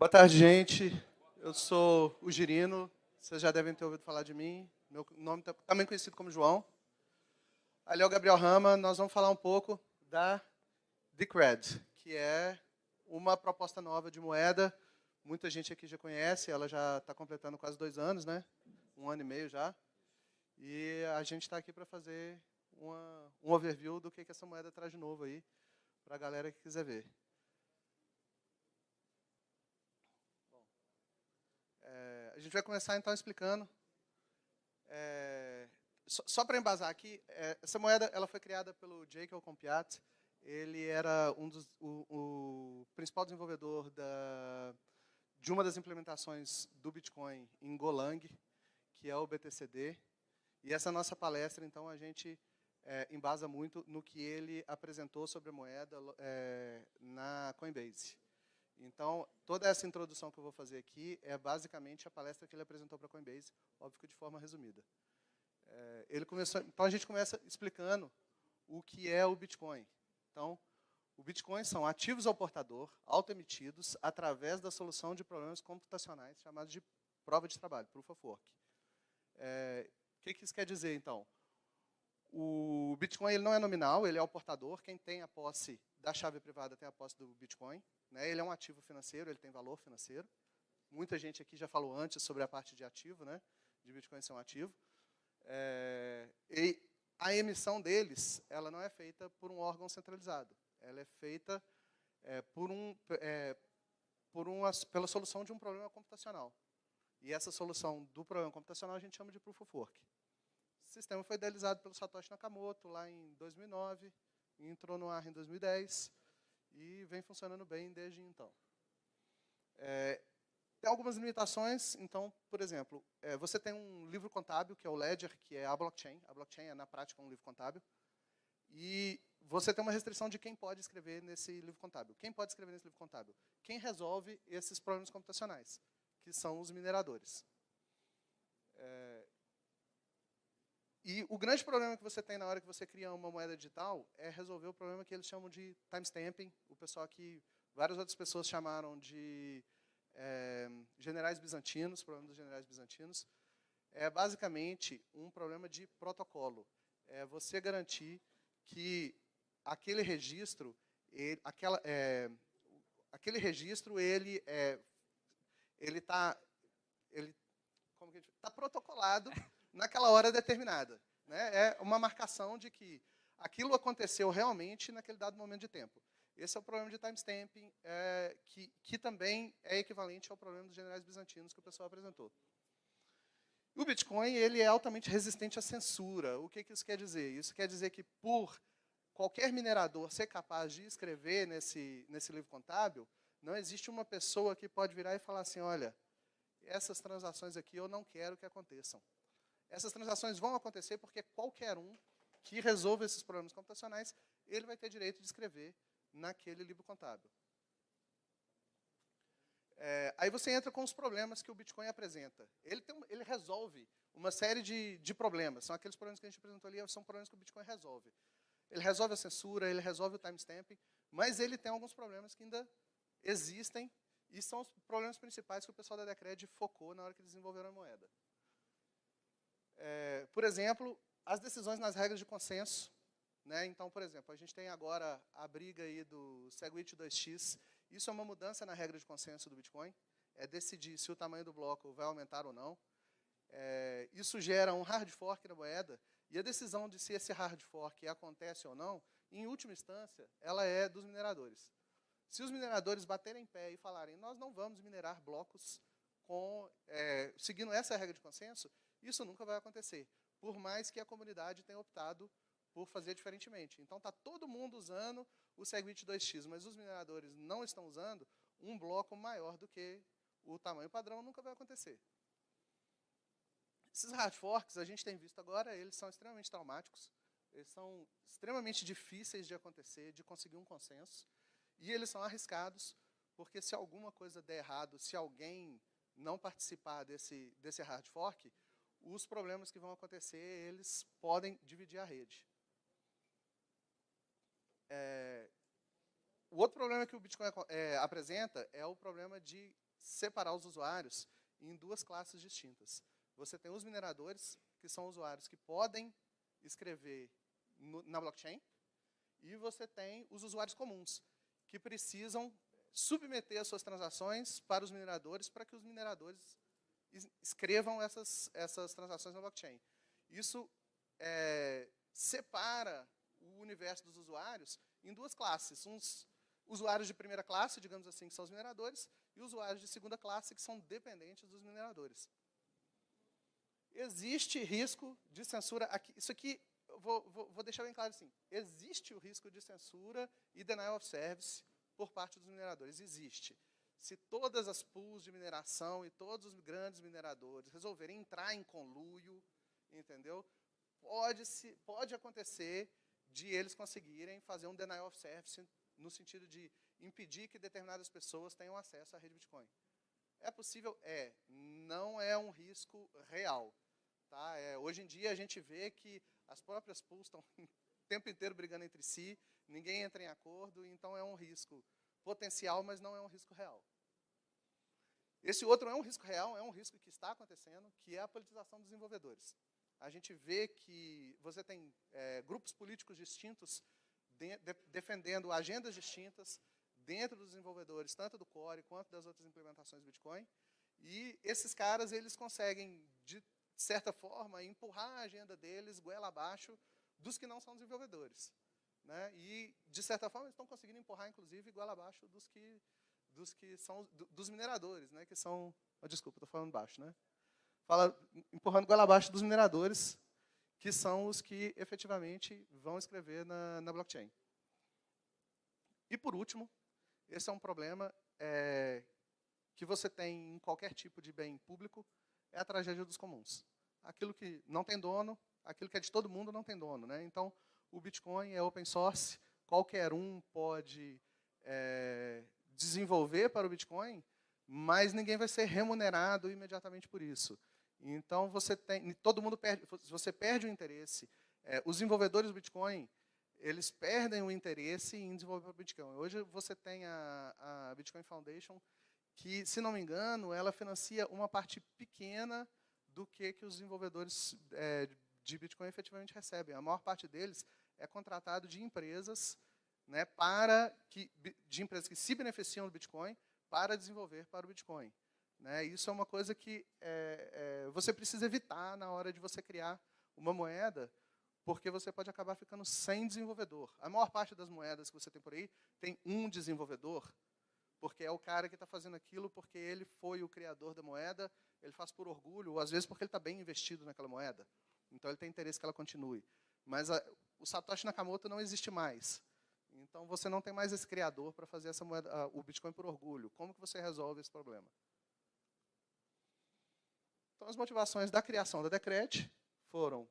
Boa tarde, gente. Eu sou o Girino. Vocês já devem ter ouvido falar de mim. Meu nome também conhecido como João. Ali é o Gabriel Rama. Nós vamos falar um pouco da Decred, que é uma proposta nova de moeda. Muita gente aqui já conhece. Ela já está completando quase 2 anos, né? 1 ano e meio já. E a gente está aqui para fazer um overview do que essa moeda traz de novo aí, para a galera que quiser ver. A gente vai começar, então, explicando. Só para embasar aqui, essa moeda ela foi criada pelo Jekyll Compiat. Ele era o principal desenvolvedor de uma das implementações do Bitcoin em Golang, que é o BTCD. E essa nossa palestra, então, a gente embasa muito no que ele apresentou sobre a moeda na Coinbase. Então, toda essa introdução que eu vou fazer aqui é basicamente a palestra que ele apresentou para a Coinbase, óbvio que de forma resumida. Então, a gente começa explicando o que é o Bitcoin. Então, o Bitcoin são ativos ao portador, autoemitidos, através da solução de problemas computacionais chamados de prova de trabalho, Proof of Work. O que isso quer dizer, então? O Bitcoin ele não é nominal, ele é o portador. Quem tem a posse da chave privada tem a posse do Bitcoin. Né? Ele é um ativo financeiro, ele tem valor financeiro. Muita gente aqui já falou antes sobre a parte de ativo, né? De Bitcoin ser um ativo. E a emissão deles, ela não é feita por um órgão centralizado. Ela é feita pela solução de um problema computacional. E essa solução do problema computacional a gente chama de Proof of Work. O sistema foi idealizado pelo Satoshi Nakamoto lá em 2009, entrou no ar em 2010 e vem funcionando bem desde então. Tem algumas limitações. Então, por exemplo, você tem um livro contábil, que é o Ledger, que é a blockchain. A blockchain é, na prática, um livro contábil. E você tem uma restrição de quem pode escrever nesse livro contábil. Quem pode escrever nesse livro contábil? Quem resolve esses problemas computacionais, que são os mineradores. E o grande problema que você tem na hora que você cria uma moeda digital é resolver o problema que eles chamam de timestamping. O pessoal aqui, várias outras pessoas chamaram de generais bizantinos, problema dos generais bizantinos. É basicamente um problema de protocolo. É você garantir que aquele registro, está protocolado naquela hora determinada. Né? É uma marcação de que aquilo aconteceu realmente naquele dado momento de tempo. Esse é o problema de timestamping, que também é equivalente ao problema dos generais bizantinos que o pessoal apresentou. O Bitcoin ele é altamente resistente à censura. O que isso quer dizer? Isso quer dizer que, por qualquer minerador ser capaz de escrever nesse livro contábil, não existe uma pessoa que pode virar e falar assim, olha, essas transações aqui eu não quero que aconteçam. Essas transações vão acontecer porque qualquer um que resolva esses problemas computacionais, ele vai ter direito de escrever naquele livro contábil. Aí você entra com os problemas que o Bitcoin apresenta. Ele resolve uma série de problemas. São aqueles problemas que a gente apresentou ali, são problemas que o Bitcoin resolve. Ele resolve a censura, ele resolve o timestamping, mas ele tem alguns problemas que ainda existem e são os problemas principais que o pessoal da Decred focou na hora que desenvolveram a moeda. Por exemplo, as decisões nas regras de consenso. Né? Então, por exemplo, a gente tem agora a briga aí do SegWit 2x. Isso é uma mudança na regra de consenso do Bitcoin. É decidir se o tamanho do bloco vai aumentar ou não. Isso gera um hard fork na moeda. E a decisão de se esse hard fork acontece ou não, em última instância, ela é dos mineradores. Se os mineradores baterem em pé e falarem nós não vamos minerar blocos seguindo essa regra de consenso, isso nunca vai acontecer, por mais que a comunidade tenha optado por fazer diferentemente. Então, está todo mundo usando o SegWit 2x, mas os mineradores não estão usando, um bloco maior do que o tamanho padrão nunca vai acontecer. Esses hard forks, a gente tem visto agora, eles são extremamente traumáticos, eles são extremamente difíceis de acontecer, de conseguir um consenso, e eles são arriscados, porque se alguma coisa der errado, se alguém não participar desse hard fork, os problemas que vão acontecer, eles podem dividir a rede. O outro problema que o Bitcoin apresenta é o problema de separar os usuários em duas classes distintas. Você tem os mineradores, que são usuários que podem escrever na blockchain, e você tem os usuários comuns, que precisam submeter as suas transações para os mineradores, para que os mineradores escrevam essas transações na blockchain. Isso separa o universo dos usuários em duas classes. Uns usuários de primeira classe, digamos assim, que são os mineradores, e usuários de segunda classe, que são dependentes dos mineradores. Existe risco de censura aqui. Isso aqui, vou deixar bem claro assim. Existe o risco de censura e denial of service por parte dos mineradores. Existe. Se todas as pools de mineração e todos os grandes mineradores resolverem entrar em conluio, entendeu? Pode acontecer de eles conseguirem fazer um denial of service no sentido de impedir que determinadas pessoas tenham acesso à rede Bitcoin. É possível? Não é um risco real. Tá? Hoje em dia a gente vê que as próprias pools estão o tempo inteiro brigando entre si, ninguém entra em acordo, então é um risco potencial, mas não é um risco real. Esse outro é um risco real, é um risco que está acontecendo, que é a politização dos desenvolvedores. A gente vê que você tem grupos políticos distintos defendendo agendas distintas dentro dos desenvolvedores, tanto do Core quanto das outras implementações do Bitcoin. E esses caras, eles conseguem, de certa forma, empurrar a agenda deles goela abaixo dos que não são desenvolvedores. Né? E, de certa forma, eles estão conseguindo empurrar, inclusive, goela abaixo dos mineradores, né? Que são... Oh, desculpa, estou falando baixo, né? Empurrando goela abaixo dos mineradores, que são os que, efetivamente, vão escrever na blockchain. E, por último, esse é um problema que você tem em qualquer tipo de bem público, é a tragédia dos comuns. Aquilo que não tem dono, aquilo que é de todo mundo não tem dono. Né? Então, o Bitcoin é open source, qualquer um pode desenvolver para o Bitcoin, mas ninguém vai ser remunerado imediatamente por isso. Então, todo mundo perde, você perde o interesse. Os desenvolvedores do Bitcoin, eles perdem o interesse em desenvolver o Bitcoin. Hoje você tem a Bitcoin Foundation, que, se não me engano, ela financia uma parte pequena do que os desenvolvedores de Bitcoin efetivamente recebem. A maior parte deles é contratado de empresas, né, de empresas que se beneficiam do Bitcoin para desenvolver para o Bitcoin. Né? Isso é uma coisa que você precisa evitar na hora de você criar uma moeda, porque você pode acabar ficando sem desenvolvedor. A maior parte das moedas que você tem por aí tem um desenvolvedor, porque é o cara que está fazendo aquilo porque ele foi o criador da moeda, ele faz por orgulho, ou às vezes porque ele está bem investido naquela moeda. Então ele tem interesse que ela continue. Mas o Satoshi Nakamoto não existe mais. Então você não tem mais esse criador para fazer essa moeda, o Bitcoin por orgulho. Como que você resolve esse problema? Então as motivações da criação da Decred foram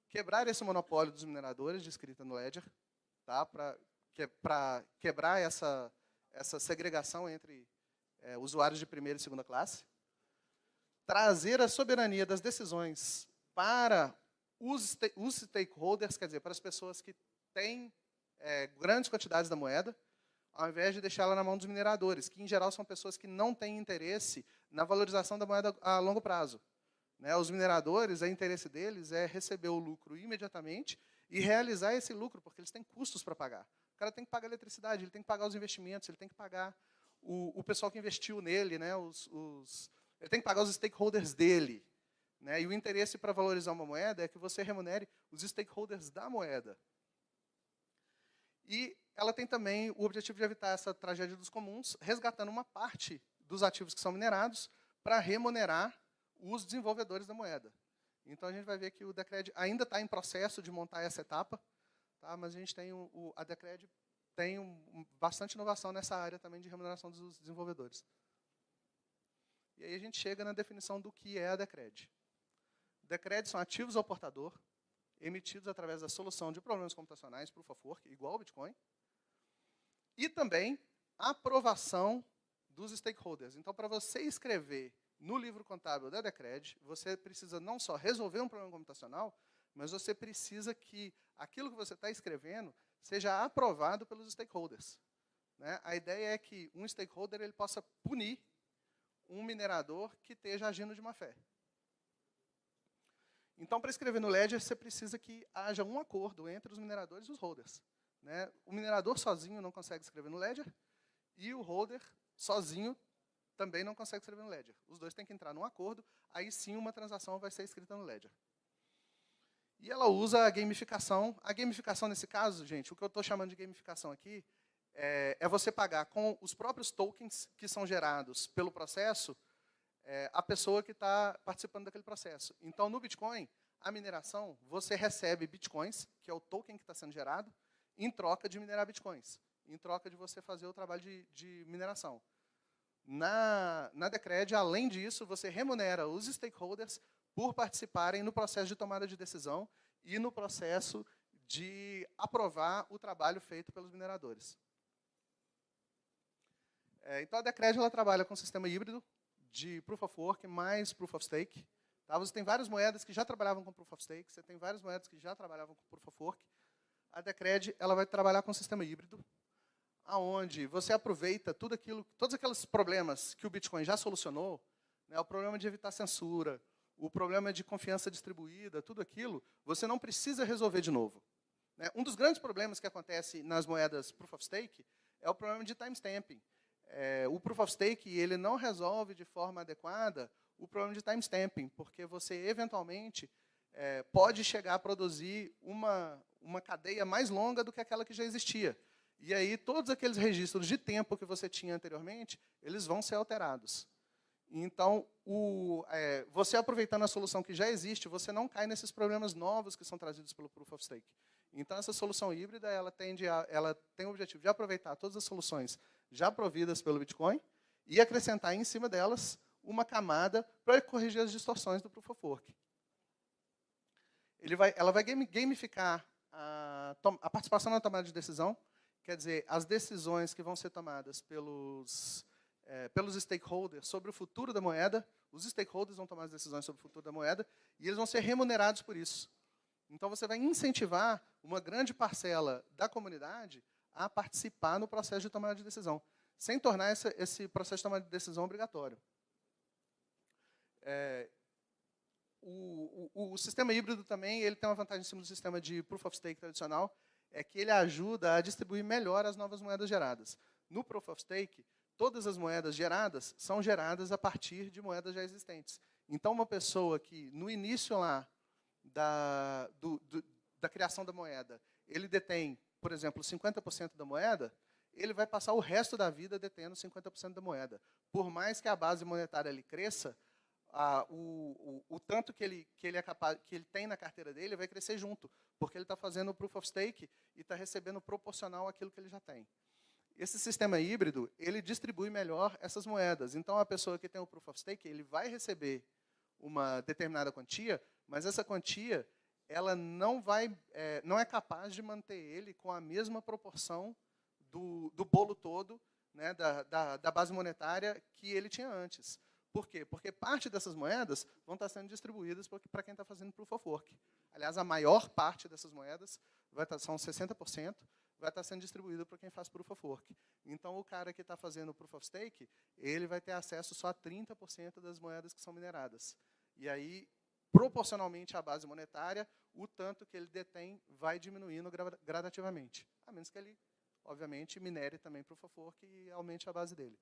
quebrar esse monopólio dos mineradores de escrita no Ledger, tá? Para quebrar essa segregação entre usuários de primeira e segunda classe, trazer a soberania das decisões para os stakeholders, quer dizer, para as pessoas que têm grandes quantidades da moeda, ao invés de deixá-la na mão dos mineradores, que, em geral, são pessoas que não têm interesse na valorização da moeda a longo prazo. Né? Os mineradores, o interesse deles é receber o lucro imediatamente e realizar esse lucro, porque eles têm custos para pagar. O cara tem que pagar a eletricidade, ele tem que pagar os investimentos, ele tem que pagar o pessoal que investiu nele, né? Ele tem que pagar os stakeholders dele. Né? E o interesse para valorizar uma moeda é que você remunere os stakeholders da moeda. E ela tem também o objetivo de evitar essa tragédia dos comuns, resgatando uma parte dos ativos que são minerados para remunerar os desenvolvedores da moeda. Então, a gente vai ver que o Decred ainda está em processo de montar essa etapa, tá? Mas a gente tem a Decred tem bastante inovação nessa área também de remuneração dos desenvolvedores. E aí a gente chega na definição do que é a Decred. Decred são ativos ao portador, emitidos através da solução de problemas computacionais, Proof of Work, igual ao Bitcoin, e também a aprovação dos stakeholders. Então, para você escrever no livro contábil da Decred, você precisa não só resolver um problema computacional, mas você precisa que aquilo que você está escrevendo seja aprovado pelos stakeholders. Né? A ideia é que um stakeholder ele possa punir um minerador que esteja agindo de má fé. Então, para escrever no Ledger, você precisa que haja um acordo entre os mineradores e os holders, né? O minerador sozinho não consegue escrever no Ledger e o holder sozinho também não consegue escrever no Ledger. Os dois têm que entrar num acordo, aí sim uma transação vai ser escrita no Ledger. E ela usa a gamificação. A gamificação, nesse caso, gente, o que eu estou chamando de gamificação aqui, é você pagar com os próprios tokens que são gerados pelo processo a pessoa que está participando daquele processo. Então, no Bitcoin, a mineração, você recebe bitcoins, que é o token que está sendo gerado, em troca de minerar bitcoins, em troca de você fazer o trabalho de mineração. Na Decred, além disso, você remunera os stakeholders por participarem no processo de tomada de decisão e no processo de aprovar o trabalho feito pelos mineradores. Então, a Decred ela trabalha com um sistema híbrido de Proof of Work mais Proof of Stake. Tá? Você tem várias moedas que já trabalhavam com Proof of Stake, você tem várias moedas que já trabalhavam com Proof of Work. A Decred ela vai trabalhar com um sistema híbrido, onde você aproveita todos aqueles problemas que o Bitcoin já solucionou, né, o problema de evitar censura, o problema de confiança distribuída, tudo aquilo, você não precisa resolver de novo. Né? Um dos grandes problemas que acontece nas moedas Proof of Stake é o problema de timestamping. O Proof of Stake ele não resolve de forma adequada o problema de timestamping, porque você, eventualmente, pode chegar a produzir uma cadeia mais longa do que aquela que já existia. E aí, todos aqueles registros de tempo que você tinha anteriormente, eles vão ser alterados. Então, você aproveitando a solução que já existe, você não cai nesses problemas novos que são trazidos pelo Proof of Stake. Então, essa solução híbrida ela tem o objetivo de aproveitar todas as soluções já providas pelo Bitcoin e acrescentar em cima delas uma camada para corrigir as distorções do Proof of Work. Ela vai gamificar a participação na tomada de decisão, quer dizer, as decisões que vão ser tomadas pelos stakeholders sobre o futuro da moeda. Os stakeholders vão tomar as decisões sobre o futuro da moeda e eles vão ser remunerados por isso. Então, você vai incentivar uma grande parcela da comunidade a participar no processo de tomada de decisão, sem tornar esse processo de tomada de decisão obrigatório. O sistema híbrido também ele tem uma vantagem em cima do sistema de Proof of Stake tradicional, é que ele ajuda a distribuir melhor as novas moedas geradas. No Proof of Stake, todas as moedas geradas são geradas a partir de moedas já existentes. Então, uma pessoa que, no início lá da criação da moeda, ele detém, por exemplo, 50% da moeda, ele vai passar o resto da vida detendo 50% da moeda. Por mais que a base monetária ali cresça, o tanto que ele tem na carteira dele vai crescer junto, porque ele está fazendo o Proof of Stake e está recebendo proporcional àquilo que ele já tem. Esse sistema híbrido, ele distribui melhor essas moedas. Então, a pessoa que tem o Proof of Stake, ele vai receber uma determinada quantia, mas essa quantia ela não é capaz de manter ele com a mesma proporção do bolo todo, né, da base monetária que ele tinha antes. Por quê? Porque parte dessas moedas vão estar sendo distribuídas para quem está fazendo Proof of Work. Aliás, a maior parte dessas moedas, são 60%, vai estar sendo distribuída para quem faz Proof of Work. Então, o cara que está fazendo Proof of Stake, ele vai ter acesso só a 30% das moedas que são mineradas. E aí, proporcionalmente à base monetária, o tanto que ele detém vai diminuindo gradativamente. A menos que ele, obviamente, minere também Proof of Work e aumente a base dele.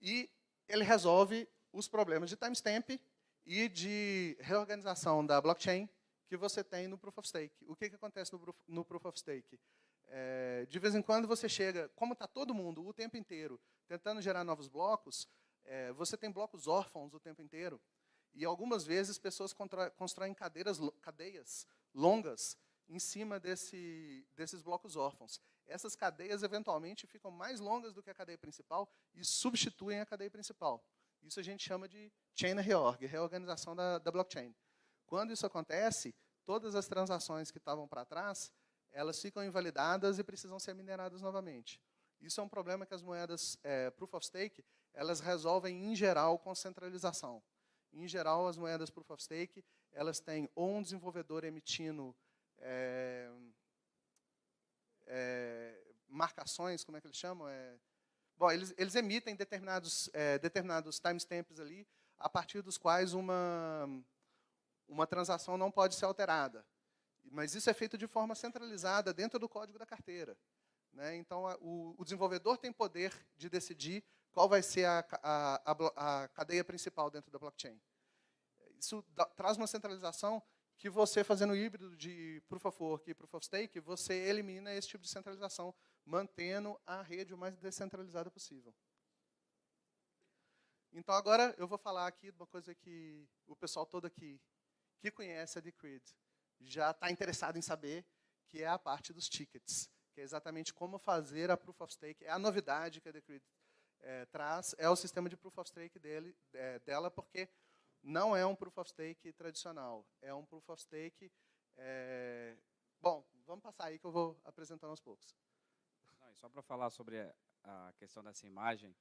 E ele resolve os problemas de timestamp e de reorganização da blockchain que você tem no Proof of Stake. O que acontece no Proof of Stake? De vez em quando você chega, como está todo mundo o tempo inteiro tentando gerar novos blocos, você tem blocos órfãos o tempo inteiro. E algumas vezes pessoas constroem cadeias longas em cima desses blocos órfãos. Essas cadeias, eventualmente, ficam mais longas do que a cadeia principal e substituem a cadeia principal. Isso a gente chama de chain reorg, reorganização da blockchain. Quando isso acontece, todas as transações que estavam para trás, elas ficam invalidadas e precisam ser mineradas novamente. Isso é um problema que as moedas Proof of Stake, elas resolvem, em geral, com centralização. Em geral, as moedas Proof of Stake, elas têm ou um desenvolvedor emitindo marcações, como é que eles chamam? Bom, eles emitem determinados timestamps ali, a partir dos quais uma transação não pode ser alterada. Mas isso é feito de forma centralizada dentro do código da carteira, né? Então, o desenvolvedor tem poder de decidir qual vai ser a cadeia principal dentro da blockchain. Isso traz uma centralização que você, fazendo o híbrido de Proof of Work e Proof of Stake, você elimina esse tipo de centralização, mantendo a rede o mais descentralizada possível. Então, agora eu vou falar aqui de uma coisa que o pessoal todo aqui que conhece a Decred já está interessado em saber, que é a parte dos tickets, que é exatamente como fazer a Proof of Stake. É a novidade que a Decred traz, é o sistema de Proof of Stake dela, porque não é um Proof of Stake tradicional, é um Proof of Stake... Bom, vamos passar aí que eu vou apresentando aos poucos. Não, só para falar sobre a questão dessa imagem,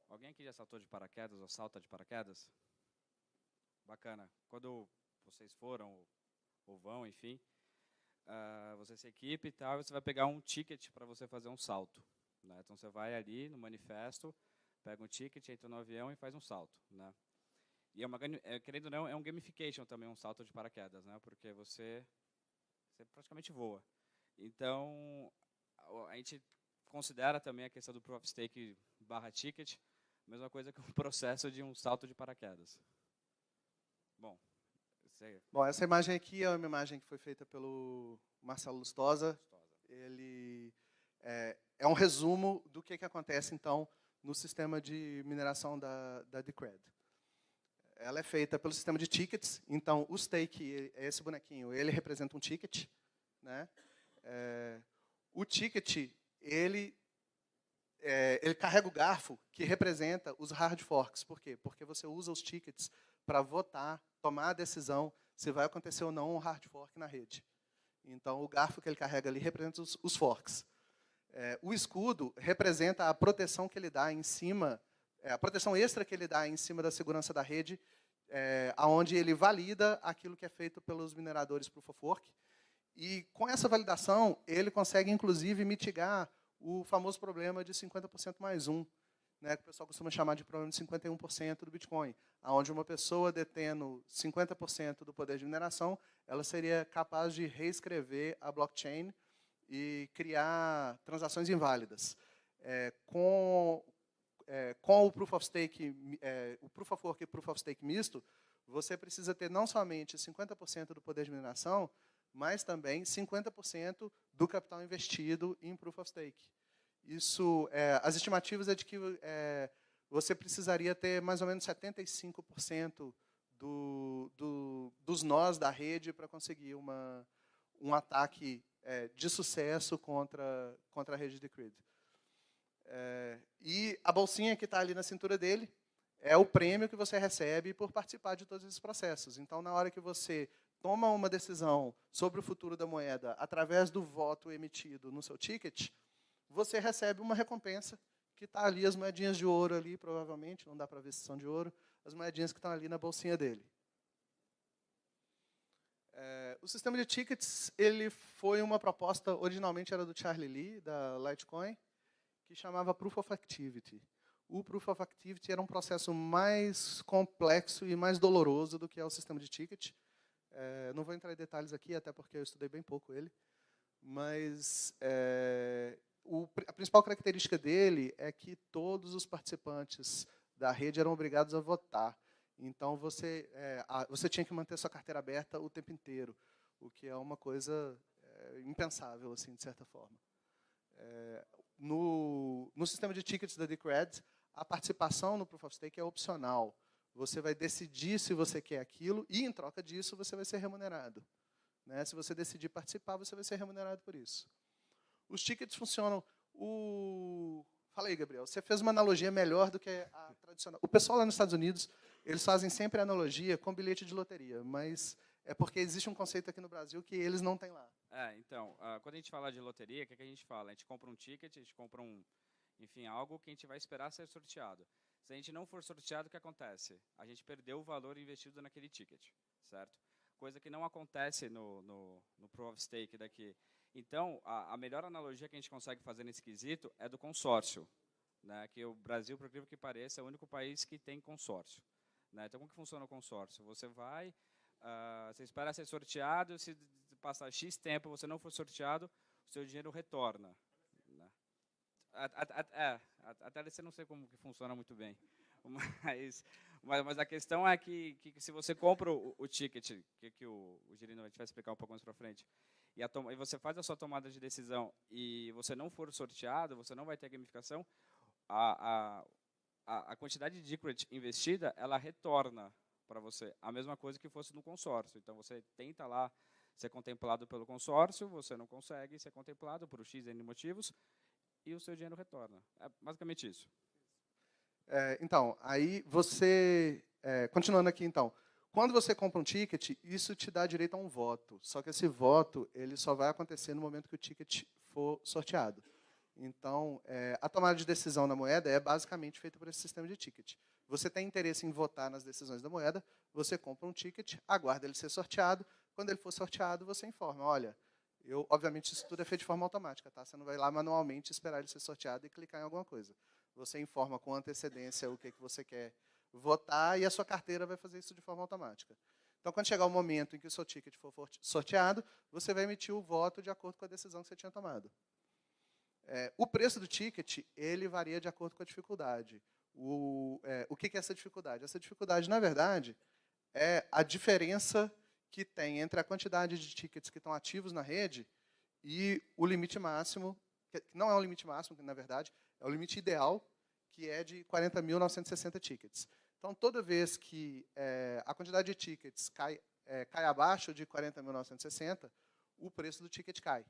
alguém aqui já saltou de paraquedas ou salta de paraquedas? Bacana. Quando vocês foram ou vão, enfim, você se equipe e tal, você vai pegar um ticket para você fazer um salto, né? Então, você vai ali no manifesto, pega um ticket, entra no avião e faz um salto, né? E querendo ou não, é um gamification também, um salto de paraquedas, né? Porque você praticamente voa. Então, a gente considera também a questão do Proof of Stake / ticket, mesma coisa que o processo de um salto de paraquedas. Bom, essa imagem aqui é uma imagem que foi feita pelo Marcelo Lustosa. Ele é um resumo do que acontece, então, no sistema de mineração da Decred. Ela é feita pelo sistema de tickets. Então, o stake, esse bonequinho, ele representa um ticket, né? O ticket, ele carrega o garfo que representa os hard forks. Por quê? Porque você usa os tickets para votar, tomar a decisão se vai acontecer ou não um hard fork na rede. Então, o garfo que ele carrega ali representa os forks. O escudo representa a proteção que ele dá em cima, a proteção extra que ele dá em cima da segurança da rede, onde ele valida aquilo que é feito pelos mineradores Proof of Work. E, com essa validação, ele consegue, inclusive, mitigar o famoso problema de 50% mais 1, né, que o pessoal costuma chamar de problema de 51% do Bitcoin, onde uma pessoa detendo 50% do poder de mineração, ela seria capaz de reescrever a blockchain e criar transações inválidas. Com o Proof of Stake, o Proof of Work e Proof of Stake misto, você precisa ter não somente 50% do poder de mineração, mas também 50% do capital investido em Proof of Stake. Isso, as estimativas é de que você precisaria ter mais ou menos 75% dos nós da rede para conseguir um ataque de sucesso contra a rede Decred. E a bolsinha que está ali na cintura dele é o prêmio que você recebe por participar de todos esses processos. Então, na hora que você toma uma decisão sobre o futuro da moeda através do voto emitido no seu ticket, você recebe uma recompensa que está ali, as moedinhas de ouro ali, provavelmente, não dá para ver se são de ouro, as moedinhas que estão ali na bolsinha dele. O sistema de tickets, ele foi uma proposta, originalmente era do Charlie Lee, da Litecoin, que chamava Proof of Activity. O Proof of Activity era um processo mais complexo e mais doloroso do que é o sistema de ticket. Não vou entrar em detalhes aqui, até porque eu estudei bem pouco ele. Mas a principal característica dele é que todos os participantes da rede eram obrigados a votar. Então, você tinha que manter sua carteira aberta o tempo inteiro, o que é uma coisa impensável, assim, de certa forma. No sistema de tickets da Decred, a participação no Proof of Stake é opcional. Você vai decidir se você quer aquilo e, em troca disso, você vai ser remunerado. Né? Se você decidir participar, você vai ser remunerado por isso. Os tickets funcionam... Fala aí, Gabriel. Você fez uma analogia melhor do que a tradicional. O pessoal lá nos Estados Unidos, eles fazem sempre analogia com bilhete de loteria, mas é porque existe um conceito aqui no Brasil que eles não têm lá. Então, quando a gente fala de loteria, o que a gente fala? A gente compra um ticket, a gente compra enfim, algo que a gente vai esperar ser sorteado. Se a gente não for sorteado, o que acontece? A gente perdeu o valor investido naquele ticket, certo? Coisa que não acontece no Proof of Stake daqui. Então, a melhor analogia que a gente consegue fazer nesse quesito é do consórcio, né, que o Brasil, por incrível que pareça, é o único país que tem consórcio. Né? Então, como que funciona o consórcio? Você vai, você espera ser sorteado, se passar X tempo você não for sorteado, o seu dinheiro retorna. Né? Até você não sei como que funciona muito bem. Mas a questão é que se você compra o ticket, que o Girino vai explicar um pouco mais para frente, e você faz a sua tomada de decisão e você não for sorteado, você não vai ter gamificação, a quantidade de equity investida, ela retorna para você a mesma coisa que fosse no consórcio. Então, você tenta lá ser contemplado pelo consórcio, você não consegue ser contemplado por X N motivos, e o seu dinheiro retorna. É basicamente isso. Então, aí continuando aqui então, quando você compra um ticket, isso te dá direito a um voto, só que esse voto ele só vai acontecer no momento que o ticket for sorteado. Então, a tomada de decisão na moeda é basicamente feita por esse sistema de ticket. Você tem interesse em votar nas decisões da moeda, você compra um ticket, aguarda ele ser sorteado, quando ele for sorteado, você informa, olha, obviamente isso tudo é feito de forma automática, tá? Você não vai lá manualmente esperar ele ser sorteado e clicar em alguma coisa. Você informa com antecedência o que você quer votar e a sua carteira vai fazer isso de forma automática. Então, quando chegar o momento em que o seu ticket for sorteado, você vai emitir o voto de acordo com a decisão que você tinha tomado. O preço do ticket ele varia de acordo com a dificuldade. O que é essa dificuldade? Essa dificuldade, na verdade, é a diferença que tem entre a quantidade de tickets que estão ativos na rede e o limite máximo, que não é o limite máximo, que na verdade é o limite ideal, que é de 40.960 tickets. Então, toda vez que a quantidade de tickets cai abaixo de 40.960, o preço do ticket cai.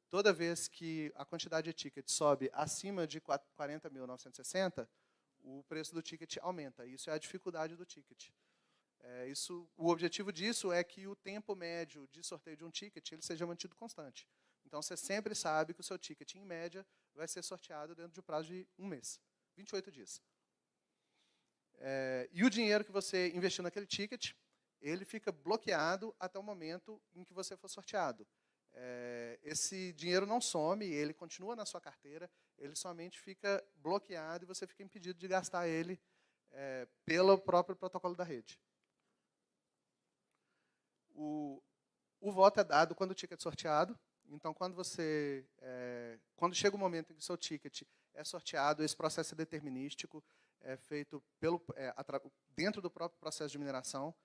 Toda vez que a quantidade de tickets sobe acima de 40.960, o preço do ticket aumenta. Isso é a dificuldade do ticket. O objetivo disso é que o tempo médio de sorteio de um ticket ele seja mantido constante. Então, você sempre sabe que o seu ticket, em média, vai ser sorteado dentro de um prazo de 1 mês, 28 dias. E o dinheiro que você investiu naquele ticket, ele fica bloqueado até o momento em que você for sorteado. Esse dinheiro não some, ele continua na sua carteira, ele somente fica bloqueado e você fica impedido de gastar ele pelo próprio protocolo da rede. O voto é dado quando o ticket é sorteado. Então, quando chega o momento em que o seu ticket é sorteado, esse processo é determinístico, é feito dentro do próprio processo de mineração.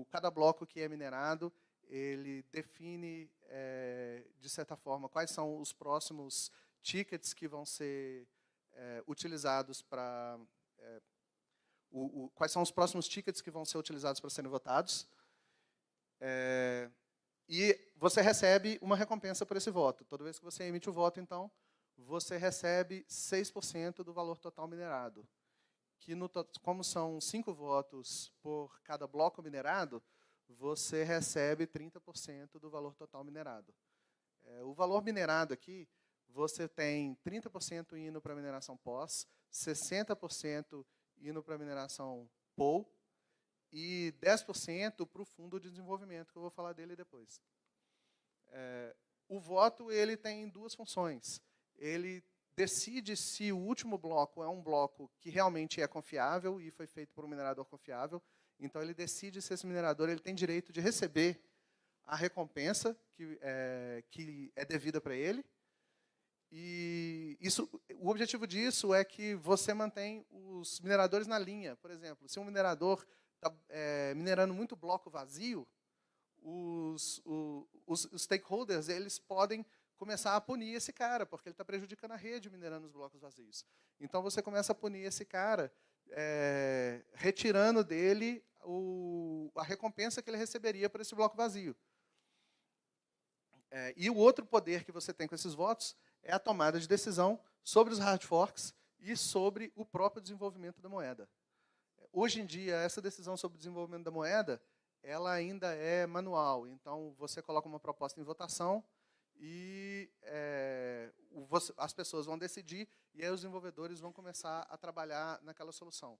Cada bloco que é minerado, ele define, de certa forma, quais são os próximos tickets que vão ser utilizados para... quais são os próximos tickets que vão ser utilizados para serem votados. E você recebe uma recompensa por esse voto. Toda vez que você emite o voto, então, você recebe 6% do valor total minerado. Que, como são 5 votos por cada bloco minerado, você recebe 30% do valor total minerado. O valor minerado aqui, você tem 30% indo para a mineração pós, 60% indo para a mineração POL, e 10% para o fundo de desenvolvimento, que eu vou falar dele depois. O voto ele tem 2 funções. Ele decide se o último bloco é um bloco que realmente é confiável e foi feito por um minerador confiável. Então, ele decide se esse minerador ele tem direito de receber a recompensa que é devida para ele. E o objetivo disso é que você mantém os mineradores na linha. Por exemplo, se um minerador está minerando muito bloco vazio, os stakeholders eles podem começar a punir esse cara, porque ele está prejudicando a rede minerando os blocos vazios. Então, você começa a punir esse cara, retirando dele a recompensa que ele receberia por esse bloco vazio. E o outro poder que você tem com esses votos é a tomada de decisão sobre os hard forks e sobre o próprio desenvolvimento da moeda. Hoje em dia, essa decisão sobre o desenvolvimento da moeda, ela ainda é manual. Então, você coloca uma proposta em votação e as pessoas vão decidir e aí os desenvolvedores vão começar a trabalhar naquela solução.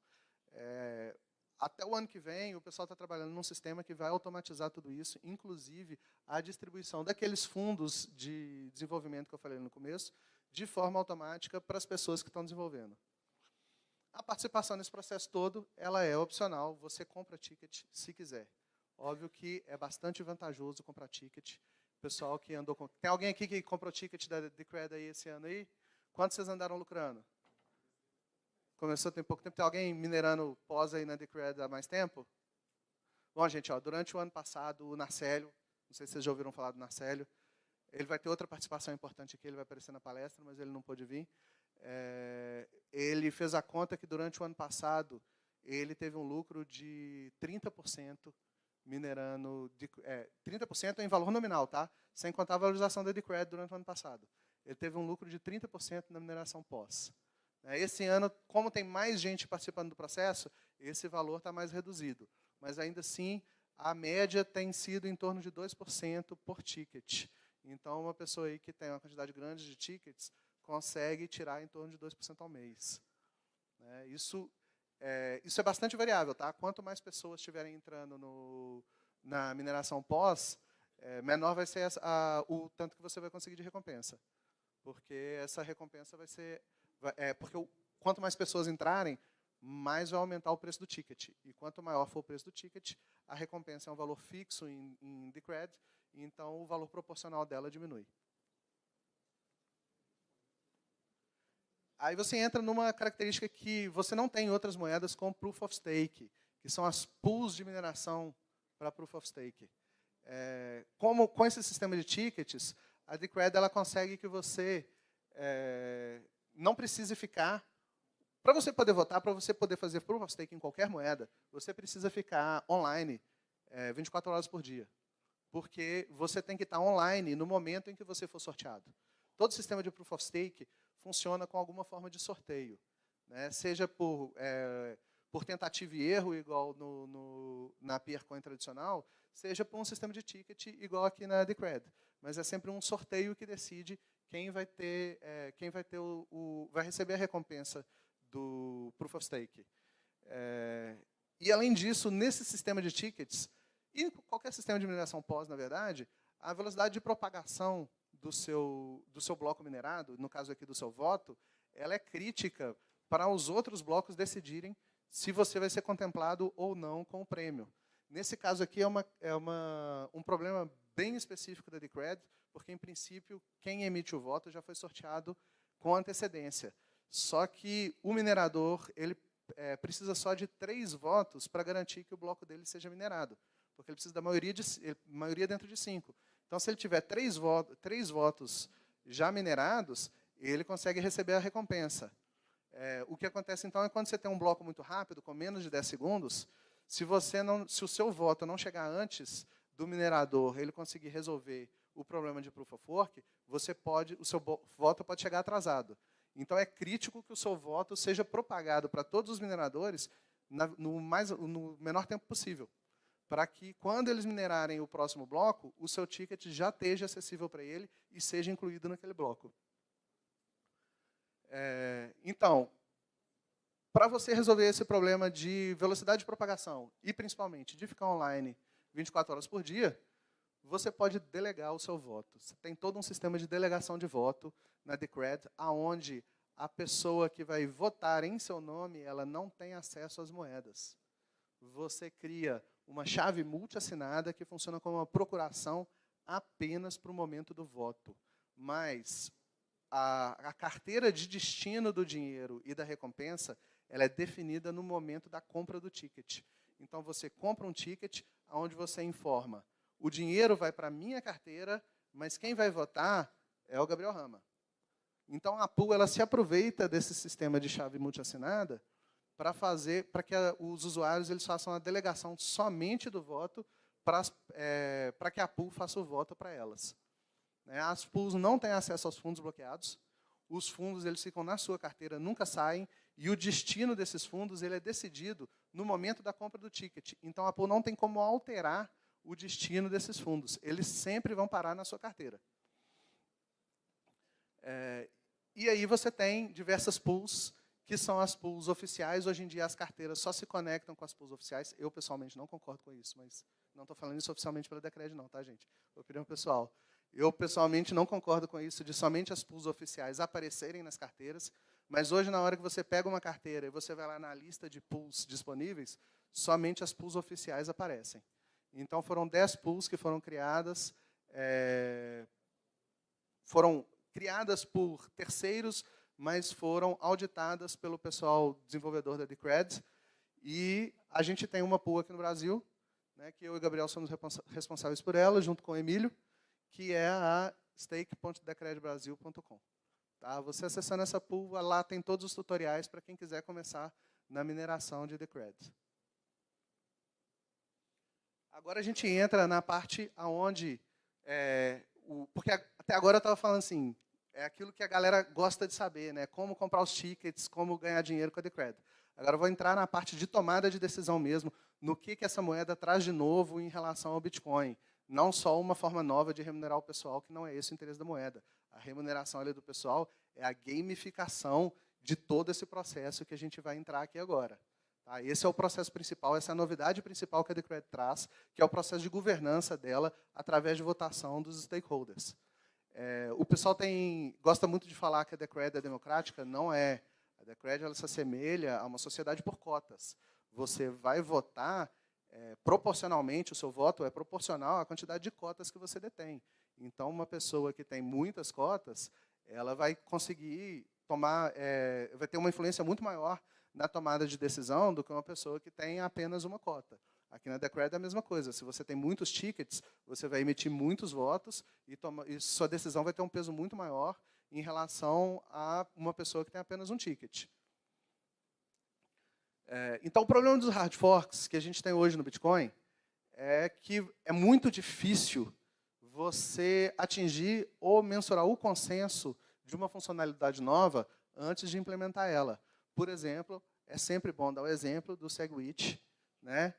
Até o ano que vem, o pessoal está trabalhando num sistema que vai automatizar tudo isso, inclusive a distribuição daqueles fundos de desenvolvimento que eu falei no começo, de forma automática para as pessoas que estão desenvolvendo. A participação nesse processo todo, ela é opcional, você compra ticket se quiser. Óbvio que é bastante vantajoso comprar ticket. Pessoal que andou com... Tem alguém aqui que comprou ticket da Decred aí esse ano aí? Quanto vocês andaram lucrando? Começou tem pouco tempo. Tem alguém minerando pós aí na Decred há mais tempo? Bom, gente, ó, durante o ano passado, o Narcélio, não sei se vocês já ouviram falar do Narcélio, ele vai ter outra participação importante aqui, ele vai aparecer na palestra, mas ele não pôde vir. Ele fez a conta que durante o ano passado, ele teve um lucro de 30% minerando, 30% em valor nominal, tá? Sem contar a valorização da Decred durante o ano passado. Ele teve um lucro de 30% na mineração pós. Esse ano, como tem mais gente participando do processo, esse valor está mais reduzido. Mas ainda assim, a média tem sido em torno de 2% por ticket. Então, uma pessoa aí que tem uma quantidade grande de tickets consegue tirar em torno de 2% ao mês. Isso é bastante variável, tá? Quanto mais pessoas estiverem entrando na mineração pós, menor vai ser o tanto que você vai conseguir de recompensa. Porque essa recompensa vai ser... porque quanto mais pessoas entrarem, mais vai aumentar o preço do ticket. E quanto maior for o preço do ticket, a recompensa é um valor fixo em Decred, então o valor proporcional dela diminui. Aí você entra numa característica que você não tem em outras moedas com Proof of Stake, que são as pools de mineração para Proof of Stake. Com esse sistema de tickets, a Decred ela consegue que você não precise ficar... Para você poder votar, para você poder fazer Proof of Stake em qualquer moeda, você precisa ficar online 24 horas por dia. Porque você tem que estar online no momento em que você for sorteado. Todo sistema de Proof of Stake funciona com alguma forma de sorteio. Seja por tentativa e erro, igual na Peercoin tradicional, seja por um sistema de ticket, igual aqui na Decred. Mas é sempre um sorteio que decide quem vai receber a recompensa do Proof of Stake. E, além disso, nesse sistema de tickets, e qualquer sistema de mineração pós, na verdade, a velocidade de propagação do seu bloco minerado, no caso aqui do seu voto, ela é crítica para os outros blocos decidirem se você vai ser contemplado ou não com o prêmio. Nesse caso aqui é um problema bem específico da Decred, porque, em princípio, quem emite o voto já foi sorteado com antecedência. Só que o minerador ele precisa só de 3 votos para garantir que o bloco dele seja minerado, porque ele precisa da maioria dentro de 5. Então, se ele tiver 3 votos já minerados, ele consegue receber a recompensa. O que acontece, então, é quando você tem um bloco muito rápido, com menos de 10 segundos, se o seu voto não chegar antes do minerador, ele conseguir resolver o problema de Proof of Work, o seu voto pode chegar atrasado. Então, é crítico que o seu voto seja propagado para todos os mineradores no menor tempo possível, para que, quando eles minerarem o próximo bloco, o seu ticket já esteja acessível para ele e seja incluído naquele bloco. Então, para você resolver esse problema de velocidade de propagação e, principalmente, de ficar online 24 horas por dia, você pode delegar o seu voto. Você tem todo um sistema de delegação de voto na Decred, onde a pessoa que vai votar em seu nome, ela não tem acesso às moedas. Você cria uma chave multiassinada que funciona como uma procuração apenas para o momento do voto. Mas a carteira de destino do dinheiro e da recompensa, ela é definida no momento da compra do ticket. Então, você compra um ticket onde você informa: o dinheiro vai para a minha carteira, mas quem vai votar é o Gabriel Rama. Então, a pool ela se aproveita desse sistema de chave multiassinada para que os usuários eles façam a delegação somente do voto para que a pool faça o voto para elas. As pools não têm acesso aos fundos bloqueados. Os fundos eles ficam na sua carteira, nunca saem, e o destino desses fundos ele é decidido no momento da compra do ticket. Então, a pool não tem como alterar o destino desses fundos. Eles sempre vão parar na sua carteira. E aí você tem diversas pools, que são as pools oficiais. Hoje em dia, as carteiras só se conectam com as pools oficiais. Eu, pessoalmente, não concordo com isso, mas não estou falando isso oficialmente pela Decred, não, tá, gente? Opinião pessoal. Eu, pessoalmente, não concordo com isso de somente as pools oficiais aparecerem nas carteiras, Mas hoje, na hora que você pega uma carteira e você vai lá na lista de pools disponíveis, somente as pools oficiais aparecem. Então, foram 10 pools que foram criadas, por terceiros, mas foram auditadas pelo pessoal desenvolvedor da Decred. E a gente tem uma pool aqui no Brasil, né, que eu e o Gabriel somos responsáveis por ela, junto com o Emílio, que é a stake.decredbrasil.com. Tá? Você acessando essa pool, lá tem todos os tutoriais para quem quiser começar na mineração de Decred. Agora a gente entra na parte onde... porque até agora eu estava falando assim, é aquilo que a galera gosta de saber, né? Como comprar os tickets, como ganhar dinheiro com a Decred. Agora eu vou entrar na parte de tomada de decisão mesmo, no que essa moeda traz de novo em relação ao Bitcoin. Não só uma forma nova de remunerar o pessoal, que não é esse o interesse da moeda. A remuneração ali do pessoal é a gamificação de todo esse processo que a gente vai entrar aqui agora. Tá? Esse é o processo principal, essa é a novidade principal que a Decred traz, que é o processo de governança dela através de votação dos stakeholders. O pessoal gosta muito de falar que a Decred é democrática, não é. A Decred ela se assemelha a uma sociedade por cotas. Você vai votar proporcionalmente, o seu voto é proporcional à quantidade de cotas que você detém. Então, uma pessoa que tem muitas cotas, ela vai conseguir vai ter uma influência muito maior na tomada de decisão do que uma pessoa que tem apenas uma cota. Aqui na Decred é a mesma coisa. Se você tem muitos tickets, você vai emitir muitos votos e sua decisão vai ter um peso muito maior em relação a uma pessoa que tem apenas um ticket. Então, o problema dos hard forks que a gente tem hoje no Bitcoin é que é muito difícil você atingir ou mensurar o consenso de uma funcionalidade nova antes de implementar ela. Por exemplo, é sempre bom dar o exemplo do SegWit, né?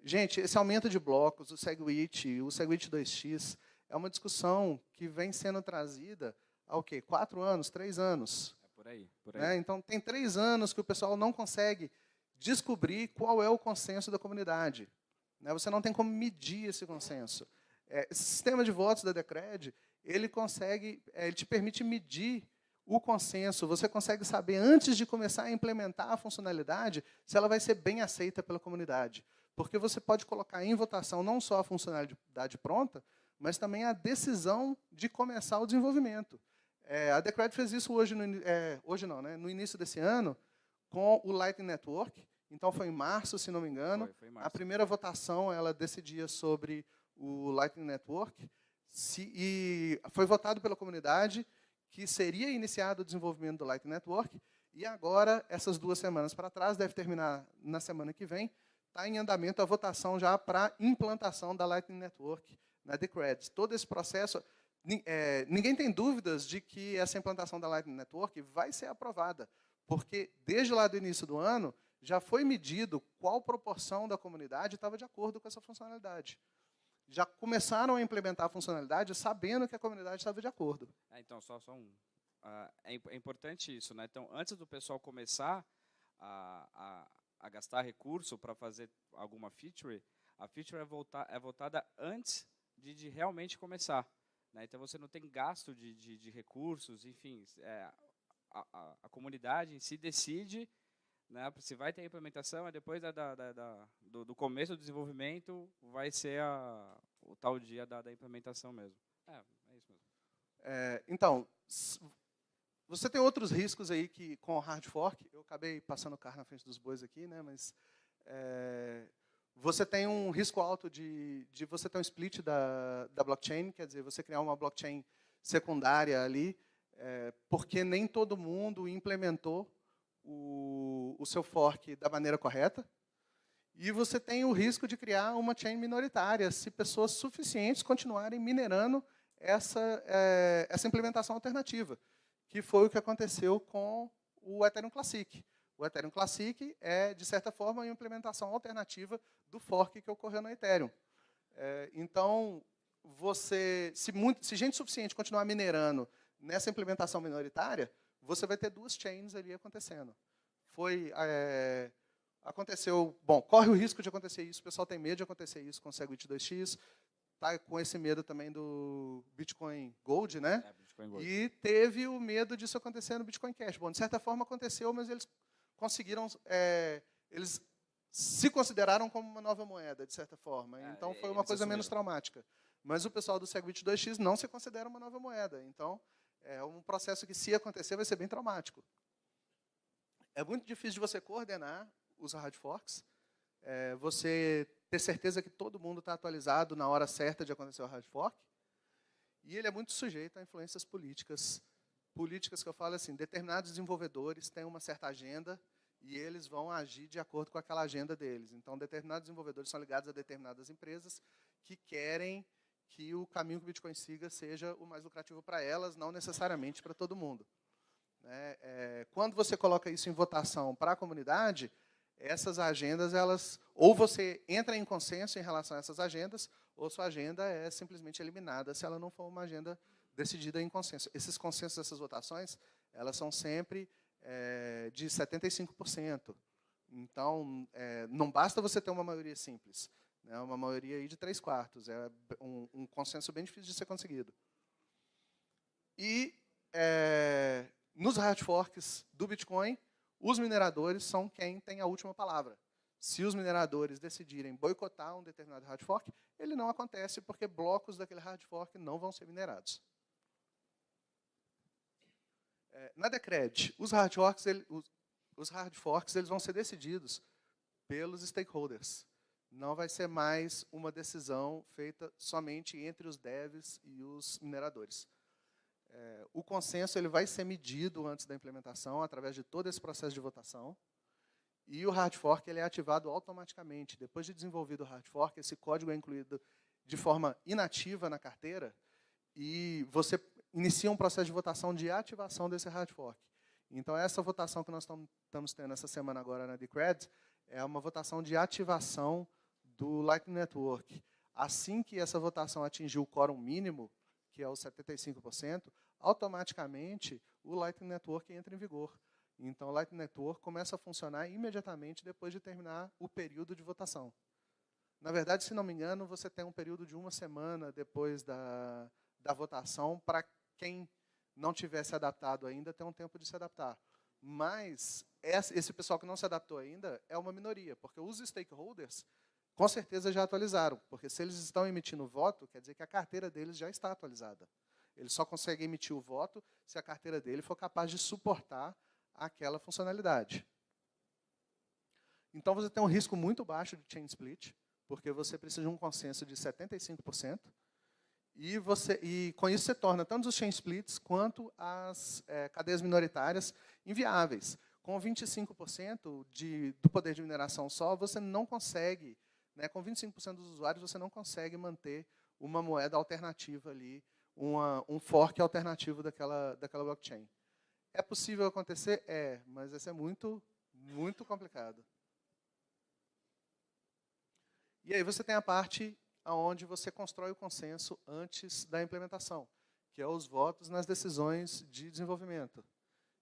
Gente, esse aumento de blocos, o SegWit 2x, é uma discussão que vem sendo trazida há o quê? 4 anos, 3 anos. Por aí. Né? Então, tem 3 anos que o pessoal não consegue descobrir qual é o consenso da comunidade. Né? Você não tem como medir esse consenso. Esse sistema de votos da Decred, ele te permite medir o consenso. Você consegue saber, antes de começar a implementar a funcionalidade, se ela vai ser bem aceita pela comunidade. Porque você pode colocar em votação não só a funcionalidade pronta, mas também a decisão de começar o desenvolvimento. A Decred fez isso no início desse ano, com o Lightning Network. Então, foi em março, se não me engano. Foi em março. A primeira votação, ela decidia sobre o Lightning Network. E foi votado pela comunidade que seria iniciado o desenvolvimento do Lightning Network. E agora, essas 2 semanas para trás, deve terminar na semana que vem, está em andamento a votação já para implantação da Lightning Network na Decred. Todo esse processo... ninguém tem dúvidas de que essa implantação da Lightning Network vai ser aprovada, porque desde lá do início do ano já foi medido qual proporção da comunidade estava de acordo com essa funcionalidade. Já começaram a implementar a funcionalidade sabendo que a comunidade estava de acordo. Então, é importante isso, né? Então, antes do pessoal começar a gastar recurso para fazer alguma feature, a feature é votada antes de realmente começar. Né? Então, você não tem gasto de recursos, enfim, a comunidade em si decide, né, se vai ter implementação, depois do começo do desenvolvimento, vai ser o tal dia da implementação mesmo. É isso mesmo. Então, você tem outros riscos aí que, com o hard fork, eu acabei passando o carro na frente dos bois aqui, né, mas você tem um risco alto de você ter um split da blockchain, quer dizer, você criar uma blockchain secundária ali, porque nem todo mundo implementou o seu fork da maneira correta. E você tem o risco de criar uma chain minoritária, se pessoas suficientes continuarem minerando essa implementação alternativa, que foi o que aconteceu com o Ethereum Classic. O Ethereum Classic é, de certa forma, uma implementação alternativa do fork que ocorreu no Ethereum. Então, se gente suficiente continuar minerando nessa implementação minoritária, você vai ter 2 chains ali acontecendo. Aconteceu, corre o risco de acontecer isso, o pessoal tem medo de acontecer isso com o SegWit 2x. está com esse medo também do Bitcoin Gold, né? Bitcoin Gold. E teve o medo disso acontecer no Bitcoin Cash. Bom, de certa forma aconteceu, mas eles conseguiram, eles se consideraram como uma nova moeda, de certa forma. Então, foi uma coisa menos traumática. Mas o pessoal do Segwit 2x não se considera uma nova moeda. Então, é um processo que, se acontecer, vai ser bem traumático. É muito difícil de você coordenar os hard forks, você ter certeza que todo mundo está atualizado na hora certa de acontecer o hard fork, e ele é muito sujeito a influências políticas. Políticas que eu falo assim, determinados desenvolvedores têm uma certa agenda e eles vão agir de acordo com aquela agenda deles. Então, determinados desenvolvedores são ligados a determinadas empresas que querem que o caminho que o Bitcoin siga seja o mais lucrativo para elas, não necessariamente para todo mundo. Quando você coloca isso em votação para a comunidade, essas agendas, ou você entra em consenso em relação a essas agendas, ou sua agenda é simplesmente eliminada se ela não for uma agenda decidida em consenso. Esses consensos, essas votações, elas são sempre de 75%. Então, não basta você ter uma maioria simples, né, uma maioria aí de 3/4. É um consenso bem difícil de ser conseguido. E nos hard forks do Bitcoin, os mineradores são quem tem a última palavra. Se os mineradores decidirem boicotar um determinado hard fork, ele não acontece porque blocos daquele hard fork não vão ser minerados. Na Decred, os hard forks eles vão ser decididos pelos stakeholders. Não vai ser mais uma decisão feita somente entre os devs e os mineradores. O consenso ele vai ser medido antes da implementação, através de todo esse processo de votação. E o hard fork ele é ativado automaticamente. Depois de desenvolvido o hard fork, esse código é incluído de forma inativa na carteira e você inicia um processo de votação de ativação desse hard fork. Então, essa votação que nós estamos tendo essa semana agora na Decred é uma votação de ativação do Lightning Network. Assim que essa votação atingir o quórum mínimo, que é os 75%, automaticamente o Lightning Network entra em vigor. Então, o Lightning Network começa a funcionar imediatamente depois de terminar o período de votação. Na verdade, se não me engano, você tem um período de 1 semana depois da votação para quem não tiver se adaptado ainda, ter um tempo de se adaptar. Mas esse pessoal que não se adaptou ainda é uma minoria, porque os stakeholders, com certeza, já atualizaram. Porque se eles estão emitindo voto, quer dizer que a carteira deles já está atualizada. Eles só conseguem emitir o voto se a carteira dele for capaz de suportar aquela funcionalidade. Então, você tem um risco muito baixo de chain split, porque você precisa de um consenso de 75%, e com isso você torna tanto os chain splits quanto as cadeias minoritárias inviáveis. Com 25% do poder de mineração só, você não consegue, com 25% dos usuários, você não consegue manter uma moeda alternativa ali, um fork alternativo daquela blockchain. É possível acontecer? Mas isso é muito, muito complicado. E aí você tem a parte onde você constrói o consenso antes da implementação, que é os votos nas decisões de desenvolvimento.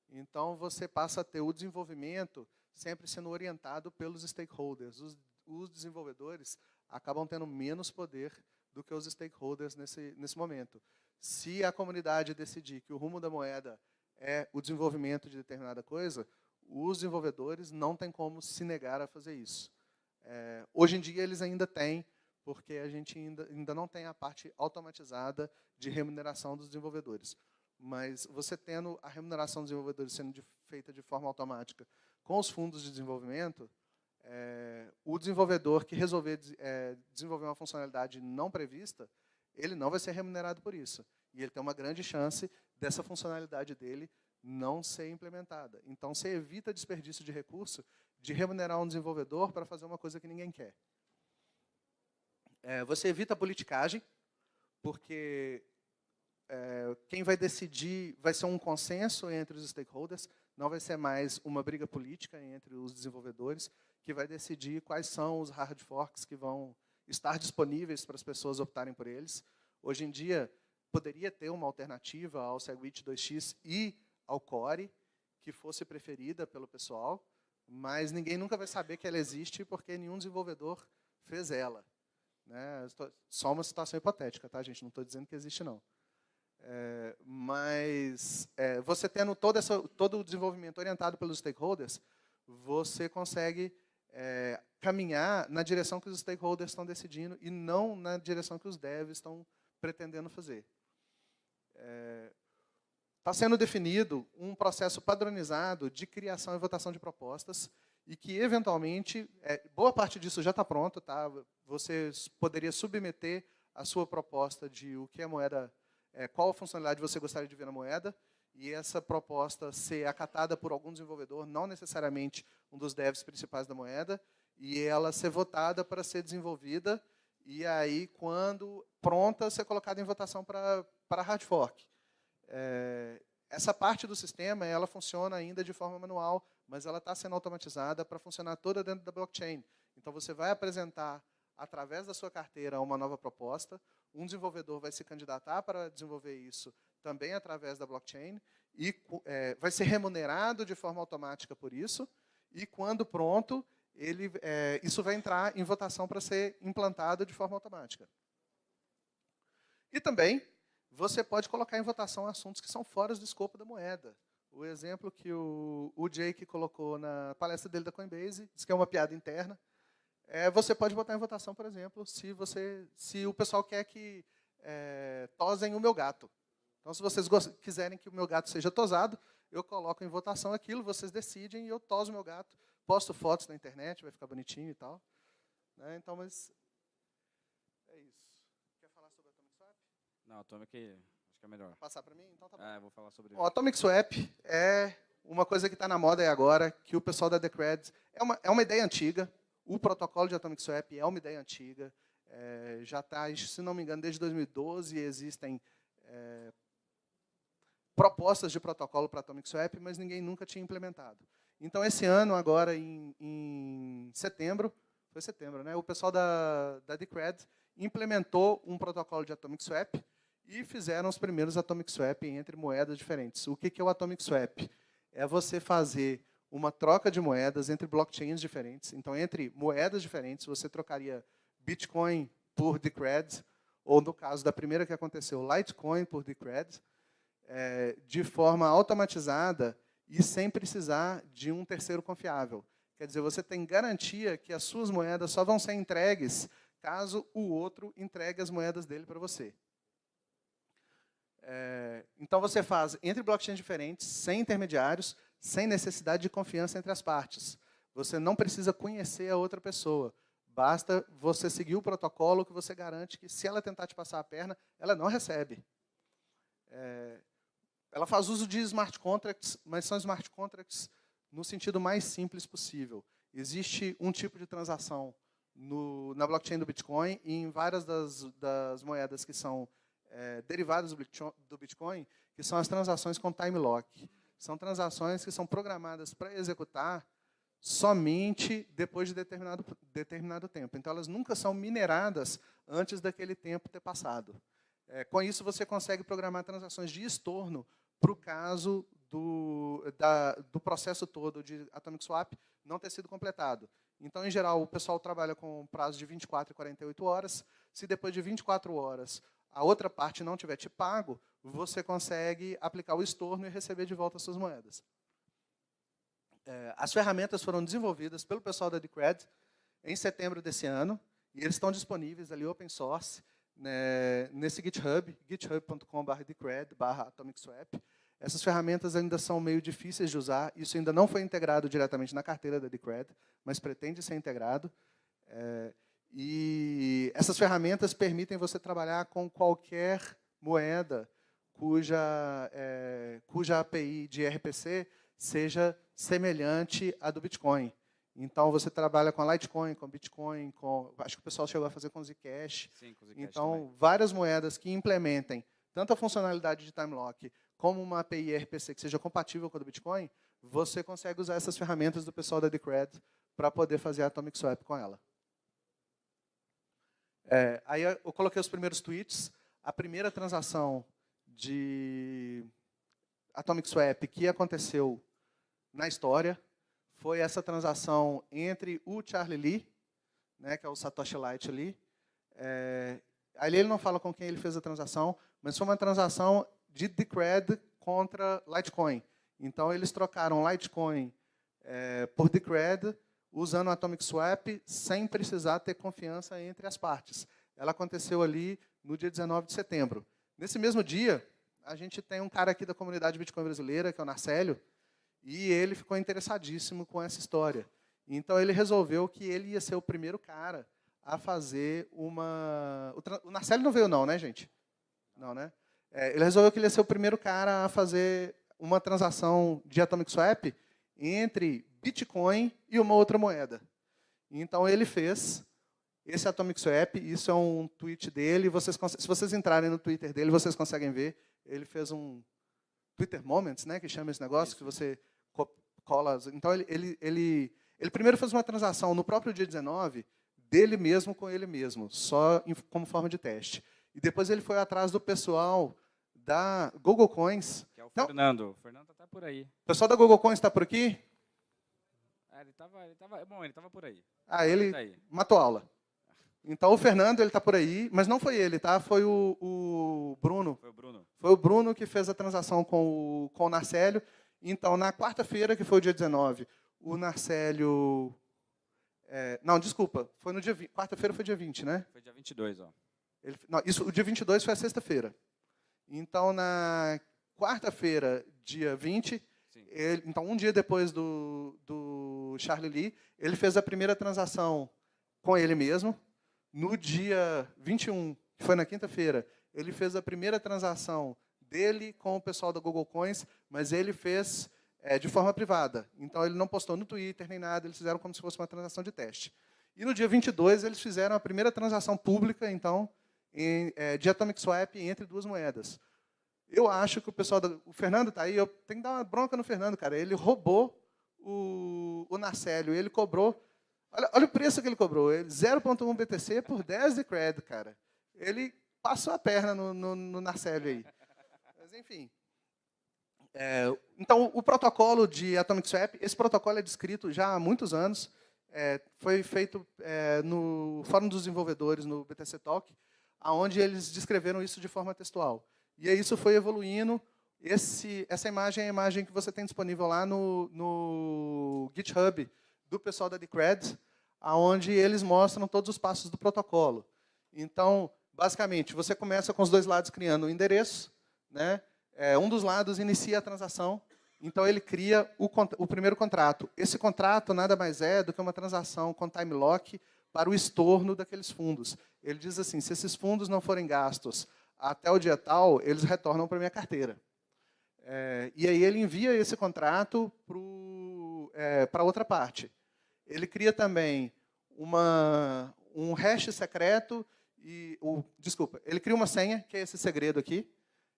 Então, você passa a ter o desenvolvimento sempre sendo orientado pelos stakeholders. Os desenvolvedores acabam tendo menos poder do que os stakeholders nesse momento. Se a comunidade decidir que o rumo da moeda é o desenvolvimento de determinada coisa, os desenvolvedores não têm como se negar a fazer isso. Hoje em dia, eles ainda têm, porque a gente ainda não tem a parte automatizada de remuneração dos desenvolvedores. Mas você tendo a remuneração dos desenvolvedores sendo feita de forma automática com os fundos de desenvolvimento, o desenvolvedor que resolver desenvolver uma funcionalidade não prevista, ele não vai ser remunerado por isso. E ele tem uma grande chance dessa funcionalidade dele não ser implementada. Então, você evita desperdício de recurso de remunerar um desenvolvedor para fazer uma coisa que ninguém quer. Você evita a politicagem, porque quem vai decidir vai ser um consenso entre os stakeholders, não vai ser mais uma briga política entre os desenvolvedores, que vai decidir quais são os hard forks que vão estar disponíveis para as pessoas optarem por eles. Hoje em dia, poderia ter uma alternativa ao Segwit 2x e ao Core, que fosse preferida pelo pessoal, mas ninguém nunca vai saber que ela existe porque nenhum desenvolvedor fez ela. né? Só uma situação hipotética, tá, gente? Não estou dizendo que existe, não. Mas você tendo todo o desenvolvimento orientado pelos stakeholders, você consegue caminhar na direção que os stakeholders estão decidindo e não na direção que os devs estão pretendendo fazer. Está sendo definido um processo padronizado de criação e votação de propostas e que, eventualmente, boa parte disso já está pronto. Tá? Você poderia submeter a sua proposta de o que é moeda, qual funcionalidade você gostaria de ver na moeda, e essa proposta ser acatada por algum desenvolvedor, não necessariamente um dos devs principais da moeda, e ela ser votada para ser desenvolvida, e aí, quando pronta, ser colocada em votação para hard fork. Essa parte do sistema ela funciona ainda de forma manual, mas ela está sendo automatizada para funcionar toda dentro da blockchain. Então, você vai apresentar, através da sua carteira, uma nova proposta, um desenvolvedor vai se candidatar para desenvolver isso também através da blockchain, e vai ser remunerado de forma automática por isso, e quando pronto, isso vai entrar em votação para ser implantado de forma automática. E também, você pode colocar em votação assuntos que são fora do escopo da moeda. O exemplo que o Jake colocou na palestra dele da Coinbase, diz que é uma piada interna, você pode botar em votação, por exemplo, se o pessoal quer que tosem o meu gato. Então, se vocês quiserem que o meu gato seja tosado, eu coloco em votação aquilo, vocês decidem, e eu toso o meu gato, posto fotos na internet, vai ficar bonitinho e tal. Né? Então, mas é isso. Quer falar sobre Atomic Swap? Não, Atomic, acho que é melhor. Passar para mim? Então tá bom. Vou falar sobre O Atomic Swap é uma coisa que está na moda aí agora, que o pessoal da Decred... É uma ideia antiga. O protocolo de Atomic Swap é uma ideia antiga. Já está, se não me engano, desde 2012 existem propostas de protocolo para Atomic Swap, mas ninguém nunca tinha implementado. Então, esse ano, agora, em setembro, foi setembro, né? O pessoal da Decred implementou um protocolo de Atomic Swap e fizeram os primeiros Atomic Swap entre moedas diferentes. O que é o Atomic Swap? É você fazer uma troca de moedas entre blockchains diferentes. Então, entre moedas diferentes, você trocaria Bitcoin por Decred, ou, no caso da primeira que aconteceu, Litecoin por Decred, de forma automatizada e sem precisar de um terceiro confiável. Quer dizer, você tem garantia que as suas moedas só vão ser entregues caso o outro entregue as moedas dele para você. Então, você faz entre blockchains diferentes, sem intermediários, sem necessidade de confiança entre as partes. Você não precisa conhecer a outra pessoa. Basta você seguir o protocolo que você garante que, se ela tentar te passar a perna, ela não recebe. Ela faz uso de smart contracts, mas são smart contracts no sentido mais simples possível. Existe um tipo de transação na blockchain do Bitcoin e em várias das moedas que são derivadas do Bitcoin, que são as transações com time lock. São transações que são programadas para executar somente depois de determinado tempo. Então, elas nunca são mineradas antes daquele tempo ter passado. Com isso, você consegue programar transações de estorno para o caso do processo todo de Atomic Swap não ter sido completado. Então, em geral, o pessoal trabalha com prazo de 24 e 48 horas. Se depois de 24 horas a outra parte não tiver te pago, você consegue aplicar o estorno e receber de volta as suas moedas. As ferramentas foram desenvolvidas pelo pessoal da Decred em setembro desse ano, e eles estão disponíveis ali open source, nesse GitHub, github.com/decred/atomicswap. Essas ferramentas ainda são meio difíceis de usar, isso ainda não foi integrado diretamente na carteira da Decred, mas pretende ser integrado. E essas ferramentas permitem você trabalhar com qualquer moeda cuja API de RPC seja semelhante à do Bitcoin. Então, você trabalha com a Litecoin, com Bitcoin, acho que o pessoal chegou a fazer com Zcash. Sim, com Zcash então, também. várias moedas que implementem tanto a funcionalidade de time lock como uma API RPC que seja compatível com a do Bitcoin, você consegue usar essas ferramentas do pessoal da Decred para poder fazer a Atomic Swap com ela. Aí eu coloquei os primeiros tweets. A primeira transação de Atomic Swap que aconteceu na história foi essa transação entre o Charlie Lee, né, que é o Satoshi Light ali, Ali ele não fala com quem ele fez a transação, mas foi uma transação de Decred contra Litecoin. Então, eles trocaram Litecoin por Decred, usando o Atomic Swap, sem precisar ter confiança entre as partes. Ela aconteceu ali no dia 19 de setembro. Nesse mesmo dia, a gente tem um cara aqui da comunidade Bitcoin brasileira, que é o Narcélio, e ele ficou interessadíssimo com essa história. Então, ele resolveu que ele ia ser o primeiro cara a fazer uma... O Narcélio não veio não, né, gente? Não, né? Ele resolveu que ele ia ser o primeiro cara a fazer uma transação de Atomic Swap entre Bitcoin e uma outra moeda. Então, ele fez esse Atomic Swap, isso é um tweet dele, se vocês entrarem no Twitter dele, vocês conseguem ver, ele fez um Twitter Moments, né, que chama esse negócio, que você cola... Então, ele primeiro fez uma transação no próprio dia 19, dele mesmo com ele mesmo, só como forma de teste. E depois ele foi atrás do pessoal da Google Coins. Que é o Fernando. O Fernando está por aí. O pessoal da Google Coins está por aqui? Ele estava por aí. Ele tá matou aula. Então, o Fernando, ele está por aí, mas não foi ele, tá? Foi o Bruno. Foi o Bruno. Foi o Bruno que fez a transação com o Narcélio. Então, na quarta-feira, que foi o dia 19, o Narcélio... não, desculpa. Foi no dia 20. Quarta-feira foi dia 20, né? Foi dia 22, ó. O dia 22 foi a sexta-feira. Então, na quarta-feira, dia 20, então, um dia depois do Charlie Lee, ele fez a primeira transação com ele mesmo. No dia 21, que foi na quinta-feira, ele fez a primeira transação dele com o pessoal da Google Coins, mas ele fez de forma privada. Então, ele não postou no Twitter nem nada, eles fizeram como se fosse uma transação de teste. E no dia 22, eles fizeram a primeira transação pública, então, de Atomic Swap entre duas moedas. Eu acho que o Fernando está aí, eu tenho que dar uma bronca no Fernando, cara. Ele roubou o Narcélio, ele cobrou... Olha o preço que ele cobrou, 0,1 BTC por 10 de cred, cara. Ele passou a perna no Narcélio aí. Mas, enfim. Então, o protocolo de Atomic Swap, esse protocolo é descrito já há muitos anos, foi feito no Fórum dos Desenvolvedores, no BTC Talk, onde eles descreveram isso de forma textual. E aí isso foi evoluindo. Essa imagem é a imagem que você tem disponível lá no GitHub do pessoal da Decred, onde eles mostram todos os passos do protocolo. Então, basicamente, você começa com os dois lados criando um endereço, né? Um dos lados inicia a transação, então ele cria o primeiro contrato. Esse contrato nada mais é do que uma transação com time lock para o estorno daqueles fundos. Ele diz assim, se esses fundos não forem gastos até o dia tal, eles retornam para a minha carteira. E aí ele envia esse contrato para outra parte. Ele cria também um hash secreto, ele cria uma senha, que é esse segredo aqui,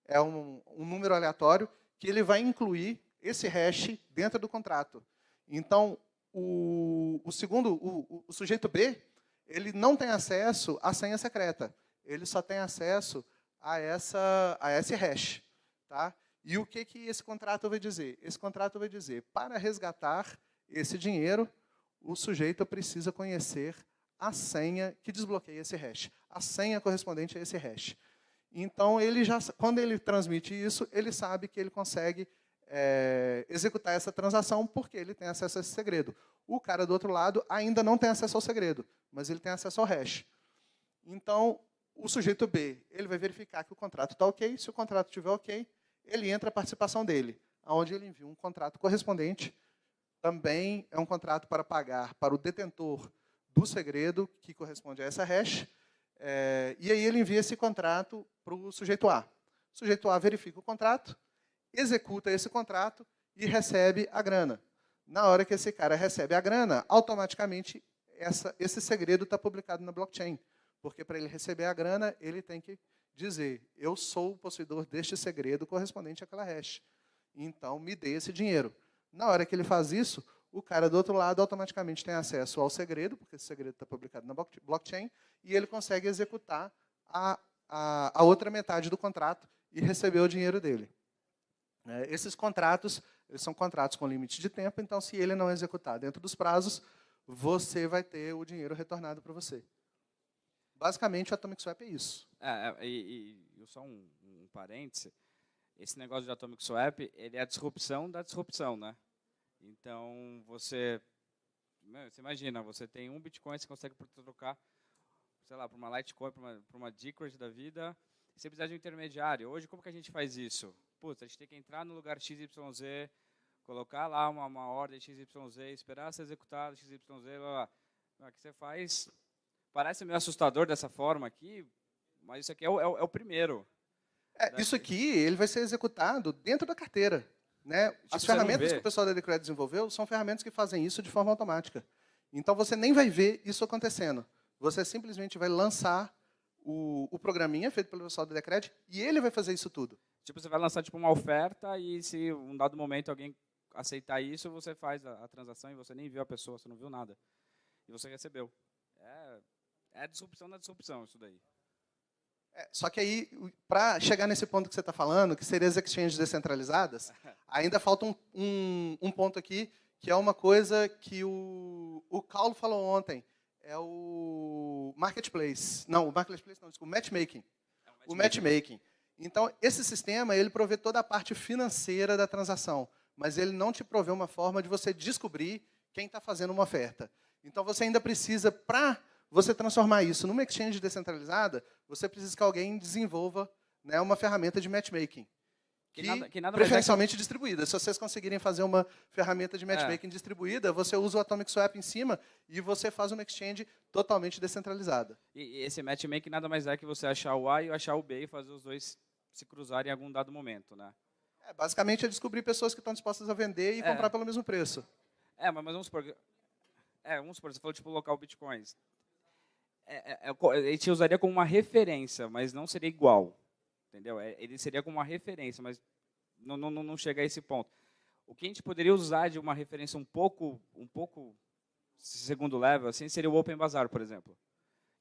é um número aleatório, que ele vai incluir esse hash dentro do contrato. Então, o sujeito B, ele não tem acesso à senha secreta, ele só tem acesso a esse hash. Tá? E o que esse contrato vai dizer? Esse contrato vai dizer, para resgatar esse dinheiro, o sujeito precisa conhecer a senha que desbloqueia esse hash, a senha correspondente a esse hash. Então, quando ele transmite isso, ele sabe que ele consegue executar essa transação porque ele tem acesso a esse segredo. O cara do outro lado ainda não tem acesso ao segredo, mas ele tem acesso ao hash. Então, o sujeito B, ele vai verificar que o contrato está ok. Se o contrato estiver ok, ele entra a participação dele, onde ele envia um contrato correspondente. Também é um contrato para pagar para o detentor do segredo, que corresponde a essa hash. E aí ele envia esse contrato para o sujeito A. O sujeito A verifica o contrato, executa esse contrato e recebe a grana. Na hora que esse cara recebe a grana, automaticamente esse segredo está publicado na blockchain. Porque para ele receber a grana, ele tem que dizer, eu sou o possuidor deste segredo correspondente àquela hash. Então, me dê esse dinheiro. Na hora que ele faz isso, o cara do outro lado automaticamente tem acesso ao segredo, porque esse segredo está publicado na blockchain, e ele consegue executar a outra metade do contrato e receber o dinheiro dele. Esses contratos, eles são contratos com limite de tempo, então, se ele não executar dentro dos prazos, você vai ter o dinheiro retornado para você. Basicamente, o Atomic Swap é isso. Só um parêntese, esse negócio de Atomic Swap, ele é a disrupção da disrupção, né? Então, você imagina, você tem um Bitcoin, você consegue trocar, sei lá, para uma Litecoin, para uma Decred da vida, você precisa de um intermediário. Hoje, como que a gente faz isso? Putz, a gente tem que entrar no lugar XYZ, colocar lá uma ordem XYZ, esperar ser executado XYZ, blá, blá. O que você faz, parece meio assustador dessa forma aqui, mas isso aqui é o primeiro. Isso aqui ele vai ser executado dentro da carteira. Né? Tipo, as ferramentas que o pessoal da Decred desenvolveu são ferramentas que fazem isso de forma automática. Então, você nem vai ver isso acontecendo. Você simplesmente vai lançar o programinha feito pelo pessoal da Decred e ele vai fazer isso tudo. Tipo, você vai lançar tipo, uma oferta e se um dado momento alguém aceitar isso, você faz a transação e você nem viu a pessoa, você não viu nada. E você recebeu. É a disrupção da disrupção isso daí. Só que aí, para chegar nesse ponto que você está falando, que seria as exchanges descentralizadas, ainda falta um ponto aqui, que é uma coisa que o Paulo falou ontem, é o marketplace. Não, o marketplace não, desculpa, o matchmaking. O matchmaking. Então, esse sistema, ele provê toda a parte financeira da transação, mas ele não te provê uma forma de você descobrir quem está fazendo uma oferta. Então, você ainda precisa, para você transformar isso numa exchange descentralizada, você precisa que alguém desenvolva, né, uma ferramenta de matchmaking. Que preferencialmente distribuída. Se vocês conseguirem fazer uma ferramenta de matchmaking distribuída, você usa o Atomic Swap em cima e você faz uma exchange totalmente descentralizada. E esse matchmaking nada mais é que você achar o A e achar o B e fazer os dois se cruzarem em algum dado momento, né? Basicamente é descobrir pessoas que estão dispostas a vender e comprar pelo mesmo preço. Mas vamos supor, você falou tipo local bitcoins. A gente usaria como uma referência, mas não seria igual, entendeu? Ele seria como uma referência, mas não chega a esse ponto. O que a gente poderia usar de uma referência um pouco segundo level, assim, seria o Open Bazaar, por exemplo.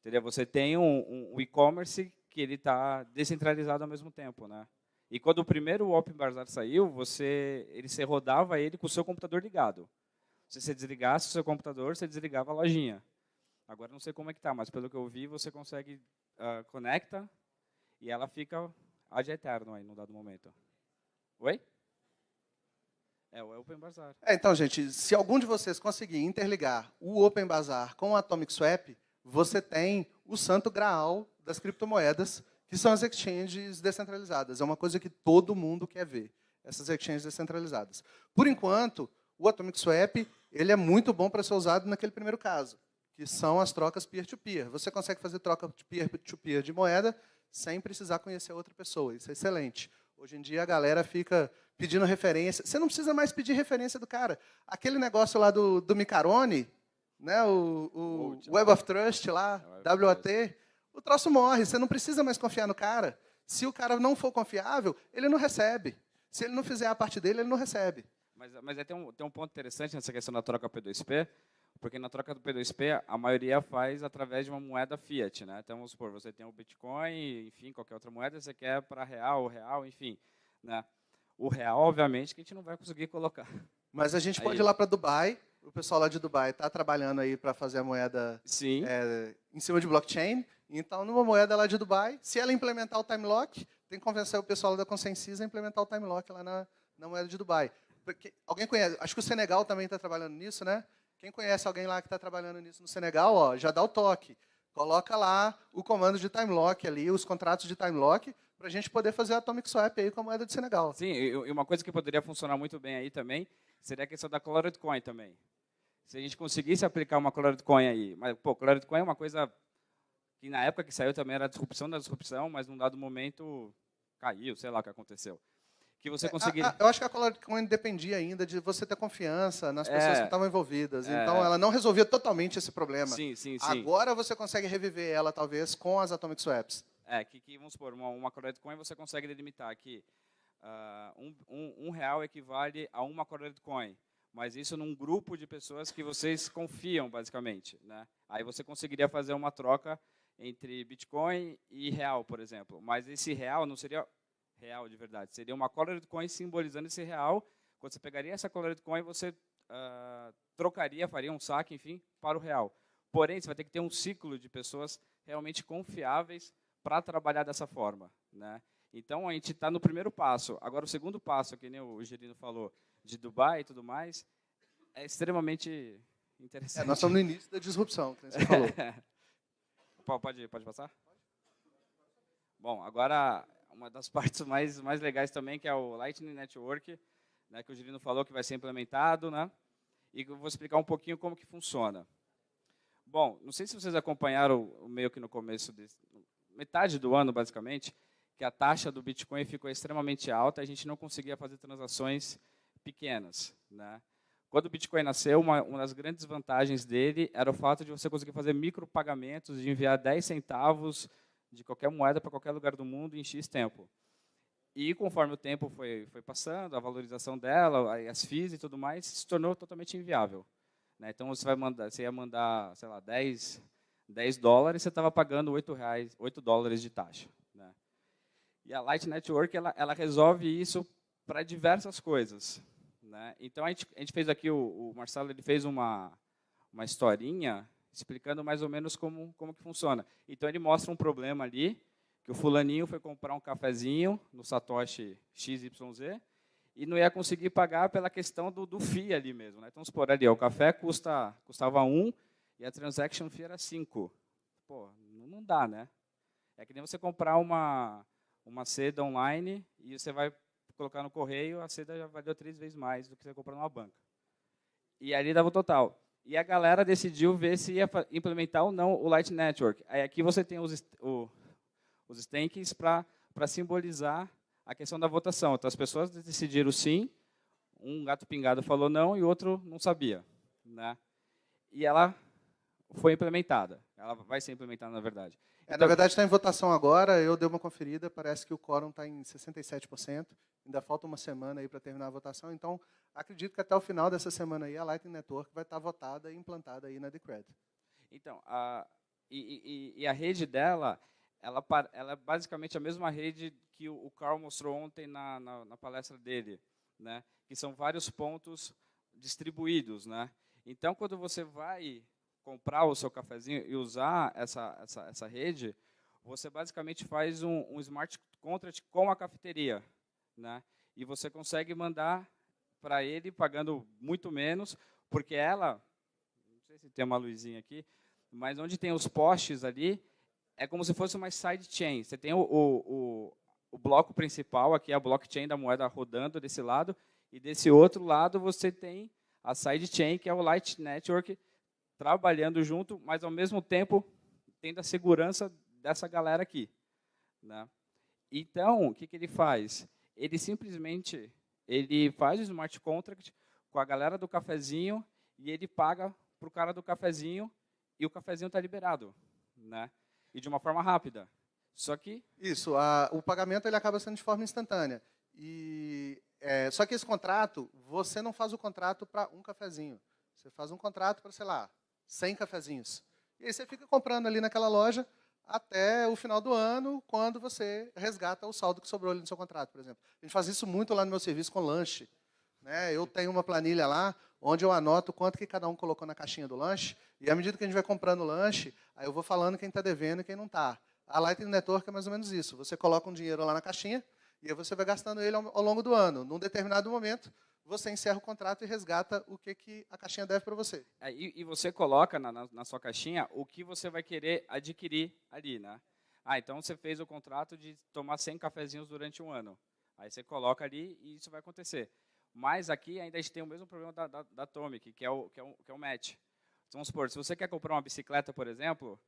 Entendeu? Você tem um e-commerce que ele está descentralizado ao mesmo tempo, né? E quando o primeiro Open Bazaar saiu, você rodava ele com o seu computador ligado. Se você desligasse o seu computador, você desligava a lojinha. Agora não sei como é que tá, mas pelo que eu vi, você consegue conecta e ela fica ad eterno aí no dado momento. Oi? O Open Bazaar. Então, gente, se algum de vocês conseguir interligar o Open Bazaar com o Atomic Swap, você tem o santo graal das criptomoedas, que são as exchanges descentralizadas. É uma coisa que todo mundo quer ver, essas exchanges descentralizadas. Por enquanto, o Atomic Swap ele é muito bom para ser usado naquele primeiro caso, que são as trocas peer-to-peer. Você consegue fazer troca de peer-to-peer de moeda sem precisar conhecer outra pessoa. Isso é excelente. Hoje em dia, a galera fica pedindo referência. Você não precisa mais pedir referência do cara. Aquele negócio lá do Micarone, né, o Web of Trust lá, WOT, o troço morre. Você não precisa mais confiar no cara. Se o cara não for confiável, ele não recebe. Se ele não fizer a parte dele, ele não recebe. Mas tem um ponto interessante nessa questão da troca P2P, porque na troca do P2P, a maioria faz através de uma moeda fiat, né? Então, vamos supor, você tem o Bitcoin, enfim, qualquer outra moeda, você quer para real, enfim. Né? O real, obviamente, que a gente não vai conseguir colocar. Mas a gente pode ir lá para Dubai, o pessoal lá de Dubai está trabalhando aí para fazer a moeda em cima de blockchain. Então, numa moeda lá de Dubai, se ela implementar o time lock, tem que convencer o pessoal da Consensys a implementar o time lock lá na moeda de Dubai. Porque, alguém conhece? Acho que o Senegal também está trabalhando nisso, né? Quem conhece alguém lá que está trabalhando nisso no Senegal, ó, já dá o toque. Coloca lá o comando de time lock ali, os contratos de time lock, para a gente poder fazer a Atomic Swap aí com a moeda de Senegal. Sim, e uma coisa que poderia funcionar muito bem aí também seria a questão da Colored Coin também. Se a gente conseguisse aplicar uma Colored Coin aí, mas Colored Coin é uma coisa que na época que saiu também era a disrupção da disrupção, mas num dado momento caiu, sei lá o que aconteceu. Que você conseguir... Eu acho que a Colored Coin dependia ainda de você ter confiança nas pessoas que estavam envolvidas. Então, ela não resolvia totalmente esse problema. Sim. Agora você consegue reviver ela, talvez, com as Atomic Swaps. Vamos supor, uma Colored Coin você consegue delimitar que um real equivale a uma Colored Coin. Mas isso num grupo de pessoas que vocês confiam, basicamente. Né? Aí você conseguiria fazer uma troca entre Bitcoin e real, por exemplo. Mas esse real não seria real de verdade. Seria uma Colored Coin simbolizando esse real. Quando você pegaria essa Colored Coin, você trocaria, faria um saque, enfim, para o real. Porém, você vai ter que ter um ciclo de pessoas realmente confiáveis para trabalhar dessa forma, né? Então, a gente está no primeiro passo. Agora, o segundo passo, que nem o Gerino falou, de Dubai e tudo mais, é extremamente interessante. Nós estamos no início da disrupção, que você falou. Pode passar? Bom, agora, uma das partes mais legais também, que é o Lightning Network, né, que o Gerino falou que vai ser implementado, né? E eu vou explicar um pouquinho como que funciona. Bom, não sei se vocês acompanharam meio que no começo, metade do ano, basicamente, que a taxa do Bitcoin ficou extremamente alta, a gente não conseguia fazer transações pequenas, né? Quando o Bitcoin nasceu, uma das grandes vantagens dele era o fato de você conseguir fazer micropagamentos, de enviar 10 centavos de qualquer moeda para qualquer lugar do mundo em X tempo. E conforme o tempo foi passando, a valorização dela, as FIIs e tudo mais, se tornou totalmente inviável, né? Então, você ia mandar, sei lá, 10 dólares, você estava pagando 8 dólares de taxa, né? E a Light Network, ela resolve isso para diversas coisas, né? Então, a gente fez aqui, o Marcelo ele fez uma historinha explicando mais ou menos como que funciona. Então, ele mostra um problema ali, que o fulaninho foi comprar um cafezinho no Satoshi XYZ e não ia conseguir pagar pela questão do FII ali mesmo, né? Então, supor ali, o café custava 1 e a transaction fee era 5. Pô, não dá, né? É que nem você comprar uma seda online e você vai colocar no correio, a seda já valeu 3 vezes mais do que você comprar numa banca. E ali dava o total. E a galera decidiu ver se ia implementar ou não o Light Network. Aí aqui você tem os stakes para simbolizar a questão da votação. Então, as pessoas decidiram sim, um gato pingado falou não e o outro não sabia, né? E ela foi implementada. Ela vai ser implementada, na verdade. Então, na verdade, está em votação agora. Eu dei uma conferida, parece que o quórum está em 67%. Ainda falta uma semana aí para terminar a votação. Então, acredito que até o final dessa semana aí, a Lightning Network vai estar votada e implantada aí na Decred. Então, a rede dela, ela é basicamente a mesma rede que o Carl mostrou ontem na palestra dele, né? Que são vários pontos distribuídos, né? Então, quando você vai comprar o seu cafezinho e usar essa rede, você basicamente faz um smart contract com a cafeteria, né? E você consegue mandar para ele pagando muito menos, porque ela, não sei se tem uma luzinha aqui, mas onde tem os postes ali, é como se fosse uma sidechain. Você tem o bloco principal, aqui é a blockchain da moeda rodando desse lado, e desse outro lado você tem a sidechain, que é o Light Network, trabalhando junto, mas ao mesmo tempo tendo a segurança dessa galera aqui, né? Então, o que ele faz? Ele simplesmente faz o smart contract com a galera do cafezinho e ele paga para o cara do cafezinho e o cafezinho está liberado, né? E de uma forma rápida. Só que isso, o pagamento ele acaba sendo de forma instantânea. Só que esse contrato, você não faz o contrato para um cafezinho. Você faz um contrato para, sei lá, 100 cafezinhos. E aí você fica comprando ali naquela loja até o final do ano, quando você resgata o saldo que sobrou ali no seu contrato, por exemplo. A gente faz isso muito lá no meu serviço com lanche, né? Eu tenho uma planilha lá, onde eu anoto quanto que cada um colocou na caixinha do lanche, e à medida que a gente vai comprando o lanche, aí eu vou falando quem está devendo e quem não está. A Lightning Network é mais ou menos isso. Você coloca um dinheiro lá na caixinha, e aí você vai gastando ele ao longo do ano. Num determinado momento, você encerra o contrato e resgata o que a caixinha deve para você. E você coloca na sua caixinha o que você vai querer adquirir ali, né? Então você fez o contrato de tomar 100 cafezinhos durante um ano. Aí você coloca ali e isso vai acontecer. Mas aqui ainda a gente tem o mesmo problema da Atomic, que é o match. Então, vamos supor, se você quer comprar uma bicicleta, por exemplo,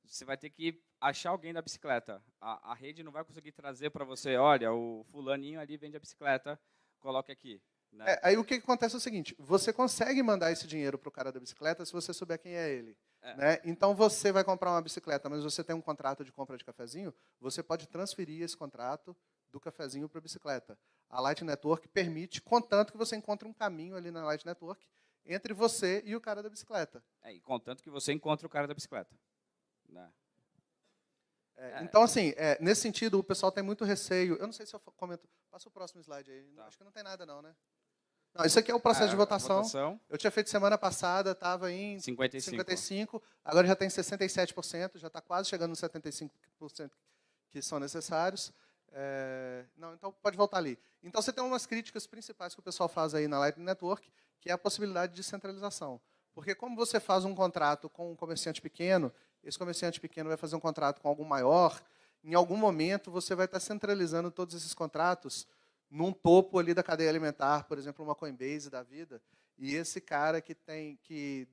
você vai ter que achar alguém da bicicleta. A rede não vai conseguir trazer para você, olha, o fulaninho ali vende a bicicleta, coloque aqui. Né? Aí o que acontece é o seguinte, você consegue mandar esse dinheiro para o cara da bicicleta se você souber quem é ele. Né? Então, você vai comprar uma bicicleta, mas você tem um contrato de compra de cafezinho, você pode transferir esse contrato do cafezinho para a bicicleta. A Light Network permite, contanto que você encontre um caminho ali na Light Network entre você e o cara da bicicleta. E contanto que você encontre o cara da bicicleta. Né? Então, assim, nesse sentido, o pessoal tem muito receio. Eu não sei se eu comento. Passa o próximo slide aí. Tá. Acho que não tem nada, não, né? Não, isso aqui é o processo de votação. Votação, Eu tinha feito semana passada, estava em 55%, agora já tem 67%, já está quase chegando nos 75% que são necessários. Não, então pode voltar ali. Então você tem umas críticas principais que o pessoal faz aí na Lightning Network, que é a possibilidade de centralização. Porque como você faz um contrato com um comerciante pequeno, esse comerciante pequeno vai fazer um contrato com algum maior, em algum momento você vai estar centralizando todos esses contratos num topo ali da cadeia alimentar, por exemplo, uma Coinbase da vida, e esse cara que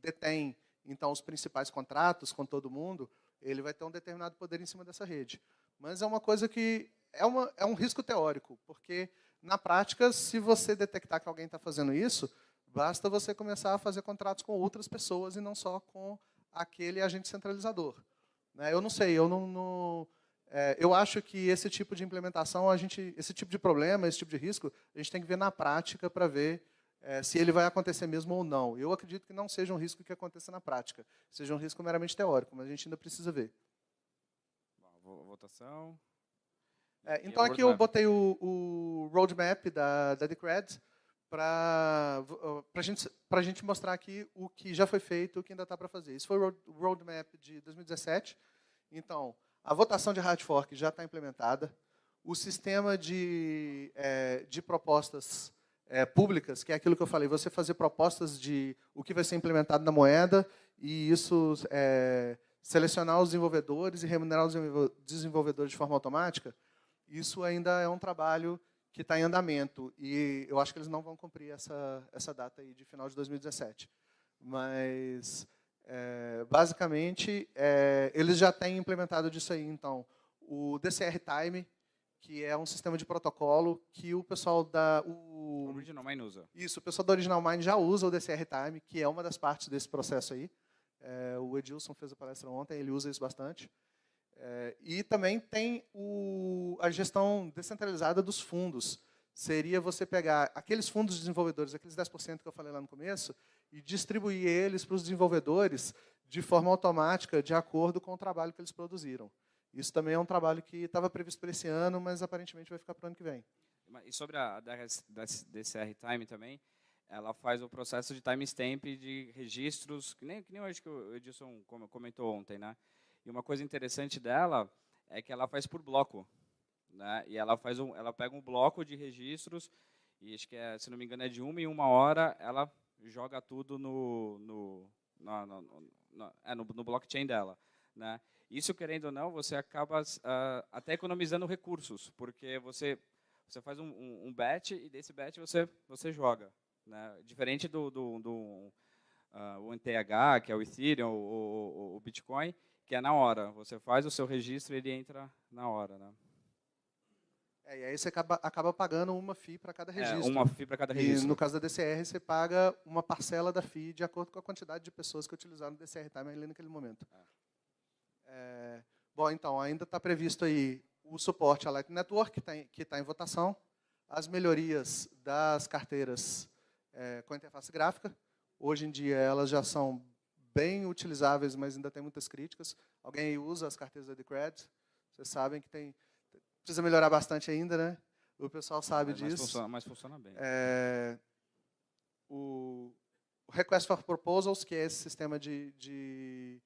detém então os principais contratos com todo mundo, ele vai ter um determinado poder em cima dessa rede. Mas é uma coisa que é um risco teórico, porque na prática, se você detectar que alguém está fazendo isso, basta você começar a fazer contratos com outras pessoas e não só com aquele agente centralizador. Eu não sei, eu acho que esse tipo de implementação, esse tipo de problema, esse tipo de risco, a gente tem que ver na prática para ver se ele vai acontecer mesmo ou não. Eu acredito que não seja um risco que aconteça na prática, seja um risco meramente teórico, mas a gente ainda precisa ver. Votação. Então aqui eu botei o roadmap da Decred para a gente mostrar aqui o que já foi feito, o que ainda está para fazer. Isso foi o roadmap de 2017. Então, a votação de hard fork já está implementada. O sistema de propostas públicas, que é aquilo que eu falei, você fazer propostas de o que vai ser implementado na moeda e isso selecionar os desenvolvedores e remunerar os desenvolvedores de forma automática, isso ainda é um trabalho que está em andamento. E eu acho que eles não vão cumprir essa data aí de final de 2017. Mas, basicamente, eles já têm implementado disso aí. Então, o DCR Time, que é um sistema de protocolo que o pessoal da... Original Mine usa. Isso, o pessoal da Original Mine já usa o DCR Time, que é uma das partes desse processo aí. O Edilson fez a palestra ontem, ele usa isso bastante. E também tem a gestão descentralizada dos fundos. Seria você pegar aqueles fundos de desenvolvedores, aqueles 10% que eu falei lá no começo, e distribuir eles para os desenvolvedores de forma automática, de acordo com o trabalho que eles produziram. Isso também é um trabalho que estava previsto para esse ano, mas aparentemente vai ficar para o ano que vem. E sobre a DCR Time também, ela faz o processo de timestamp de registros, que nem eu acho que o Edilson comentou ontem, né? E uma coisa interessante dela é que ela faz por bloco, né? E ela pega um bloco de registros e acho que se não me engano é de 1 em 1 hora, ela joga tudo no blockchain dela, né? Isso, querendo ou não, você acaba até economizando recursos, porque você faz um batch e desse batch você joga, né? Diferente do ETH, que é o Ethereum, o Bitcoin, que é na hora. Você faz o seu registro e ele entra na hora, né? E aí você acaba pagando uma FII para cada registro. Uma FII para cada registro. E no caso da DCR, você paga uma parcela da FII de acordo com a quantidade de pessoas que utilizaram o DCR Time ali naquele momento. Bom, então, ainda está previsto aí o suporte à Lightning Network, que está em votação, as melhorias das carteiras com interface gráfica. Hoje em dia, elas já são bem utilizáveis, mas ainda tem muitas críticas. Alguém aí usa as carteiras da Decred? Vocês sabem que precisa melhorar bastante ainda, né? O pessoal sabe disso. Mas funciona bem. O Request for Proposals, que é esse sistema de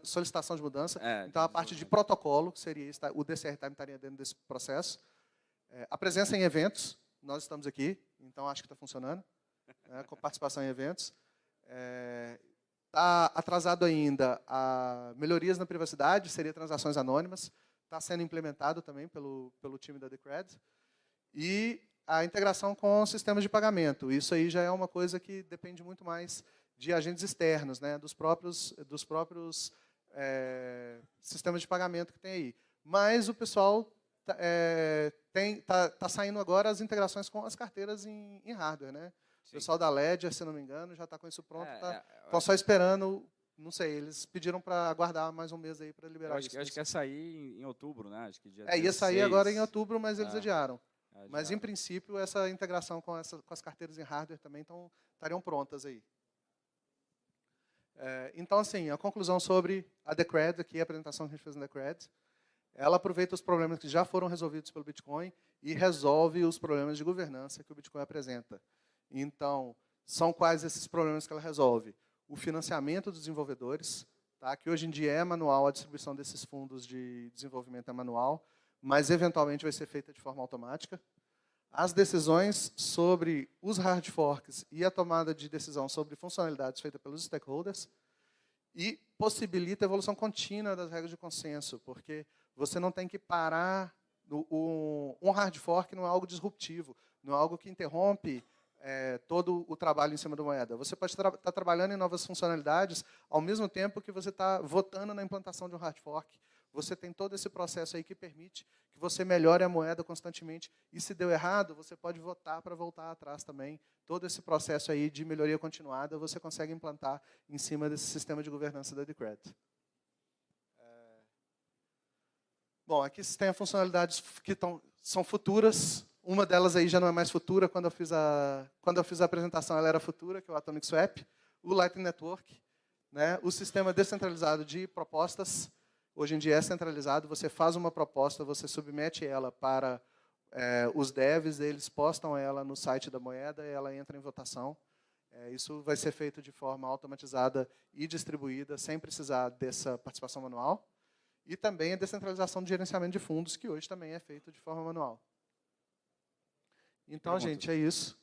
solicitação de mudança. Então, a parte de protocolo, que seria isso, o DCR Time estaria dentro desse processo. A presença em eventos, nós estamos aqui, então acho que está funcionando, né, com participação em eventos. Está atrasado ainda a melhorias na privacidade, seria transações anônimas, está sendo implementado também pelo time da Decred. E a integração com sistemas de pagamento. Isso aí já é uma coisa que depende muito mais de agentes externos, né, dos próprios sistemas de pagamento que tem aí. Mas o pessoal está saindo agora as integrações com as carteiras em hardware, né? Sim. O pessoal da Ledger, se não me engano, já está com isso pronto. Estão só esperando, não sei, eles pediram para aguardar mais um mês aí para liberar isso. Eu acho que ia sair em outubro, né? Acho que dia ia sair agora em outubro, mas eles adiaram. Mas, em princípio, essa integração com as carteiras em hardware também estariam prontas aí. Então, assim, a conclusão sobre a Decred, aqui a apresentação que a gente fez na Decred. ela aproveita os problemas que já foram resolvidos pelo Bitcoin e resolve os problemas de governança que o Bitcoin apresenta. Então, são quais esses problemas que ela resolve? O financiamento dos desenvolvedores, tá? Que hoje em dia é manual, a distribuição desses fundos de desenvolvimento é manual, mas eventualmente vai ser feita de forma automática. As decisões sobre os hard forks e a tomada de decisão sobre funcionalidades feita pelos stakeholders, e possibilita a evolução contínua das regras de consenso, porque você não tem que parar. Um hard fork não é algo disruptivo, não é algo que interrompe todo o trabalho em cima da moeda. Você pode estar trabalhando em novas funcionalidades ao mesmo tempo que você está votando na implantação de um hard fork. Você tem todo esse processo aí que permite que você melhore a moeda constantemente. E se deu errado, você pode votar para voltar atrás também. Todo esse processo aí de melhoria continuada, você consegue implantar em cima desse sistema de governança da Decred. Bom, aqui você tem as funcionalidades que são futuras. Uma delas aí já não é mais futura. Quando eu fiz a apresentação, ela era futura, que é o Atomic Swap. O Lightning Network, né? O sistema descentralizado de propostas. Hoje em dia é centralizado, você faz uma proposta, você submete ela para os devs, eles postam ela no site da moeda e ela entra em votação. Isso vai ser feito de forma automatizada e distribuída, sem precisar dessa participação manual. E também a descentralização de gerenciamento de fundos, que hoje também é feito de forma manual. Então, gente, é isso.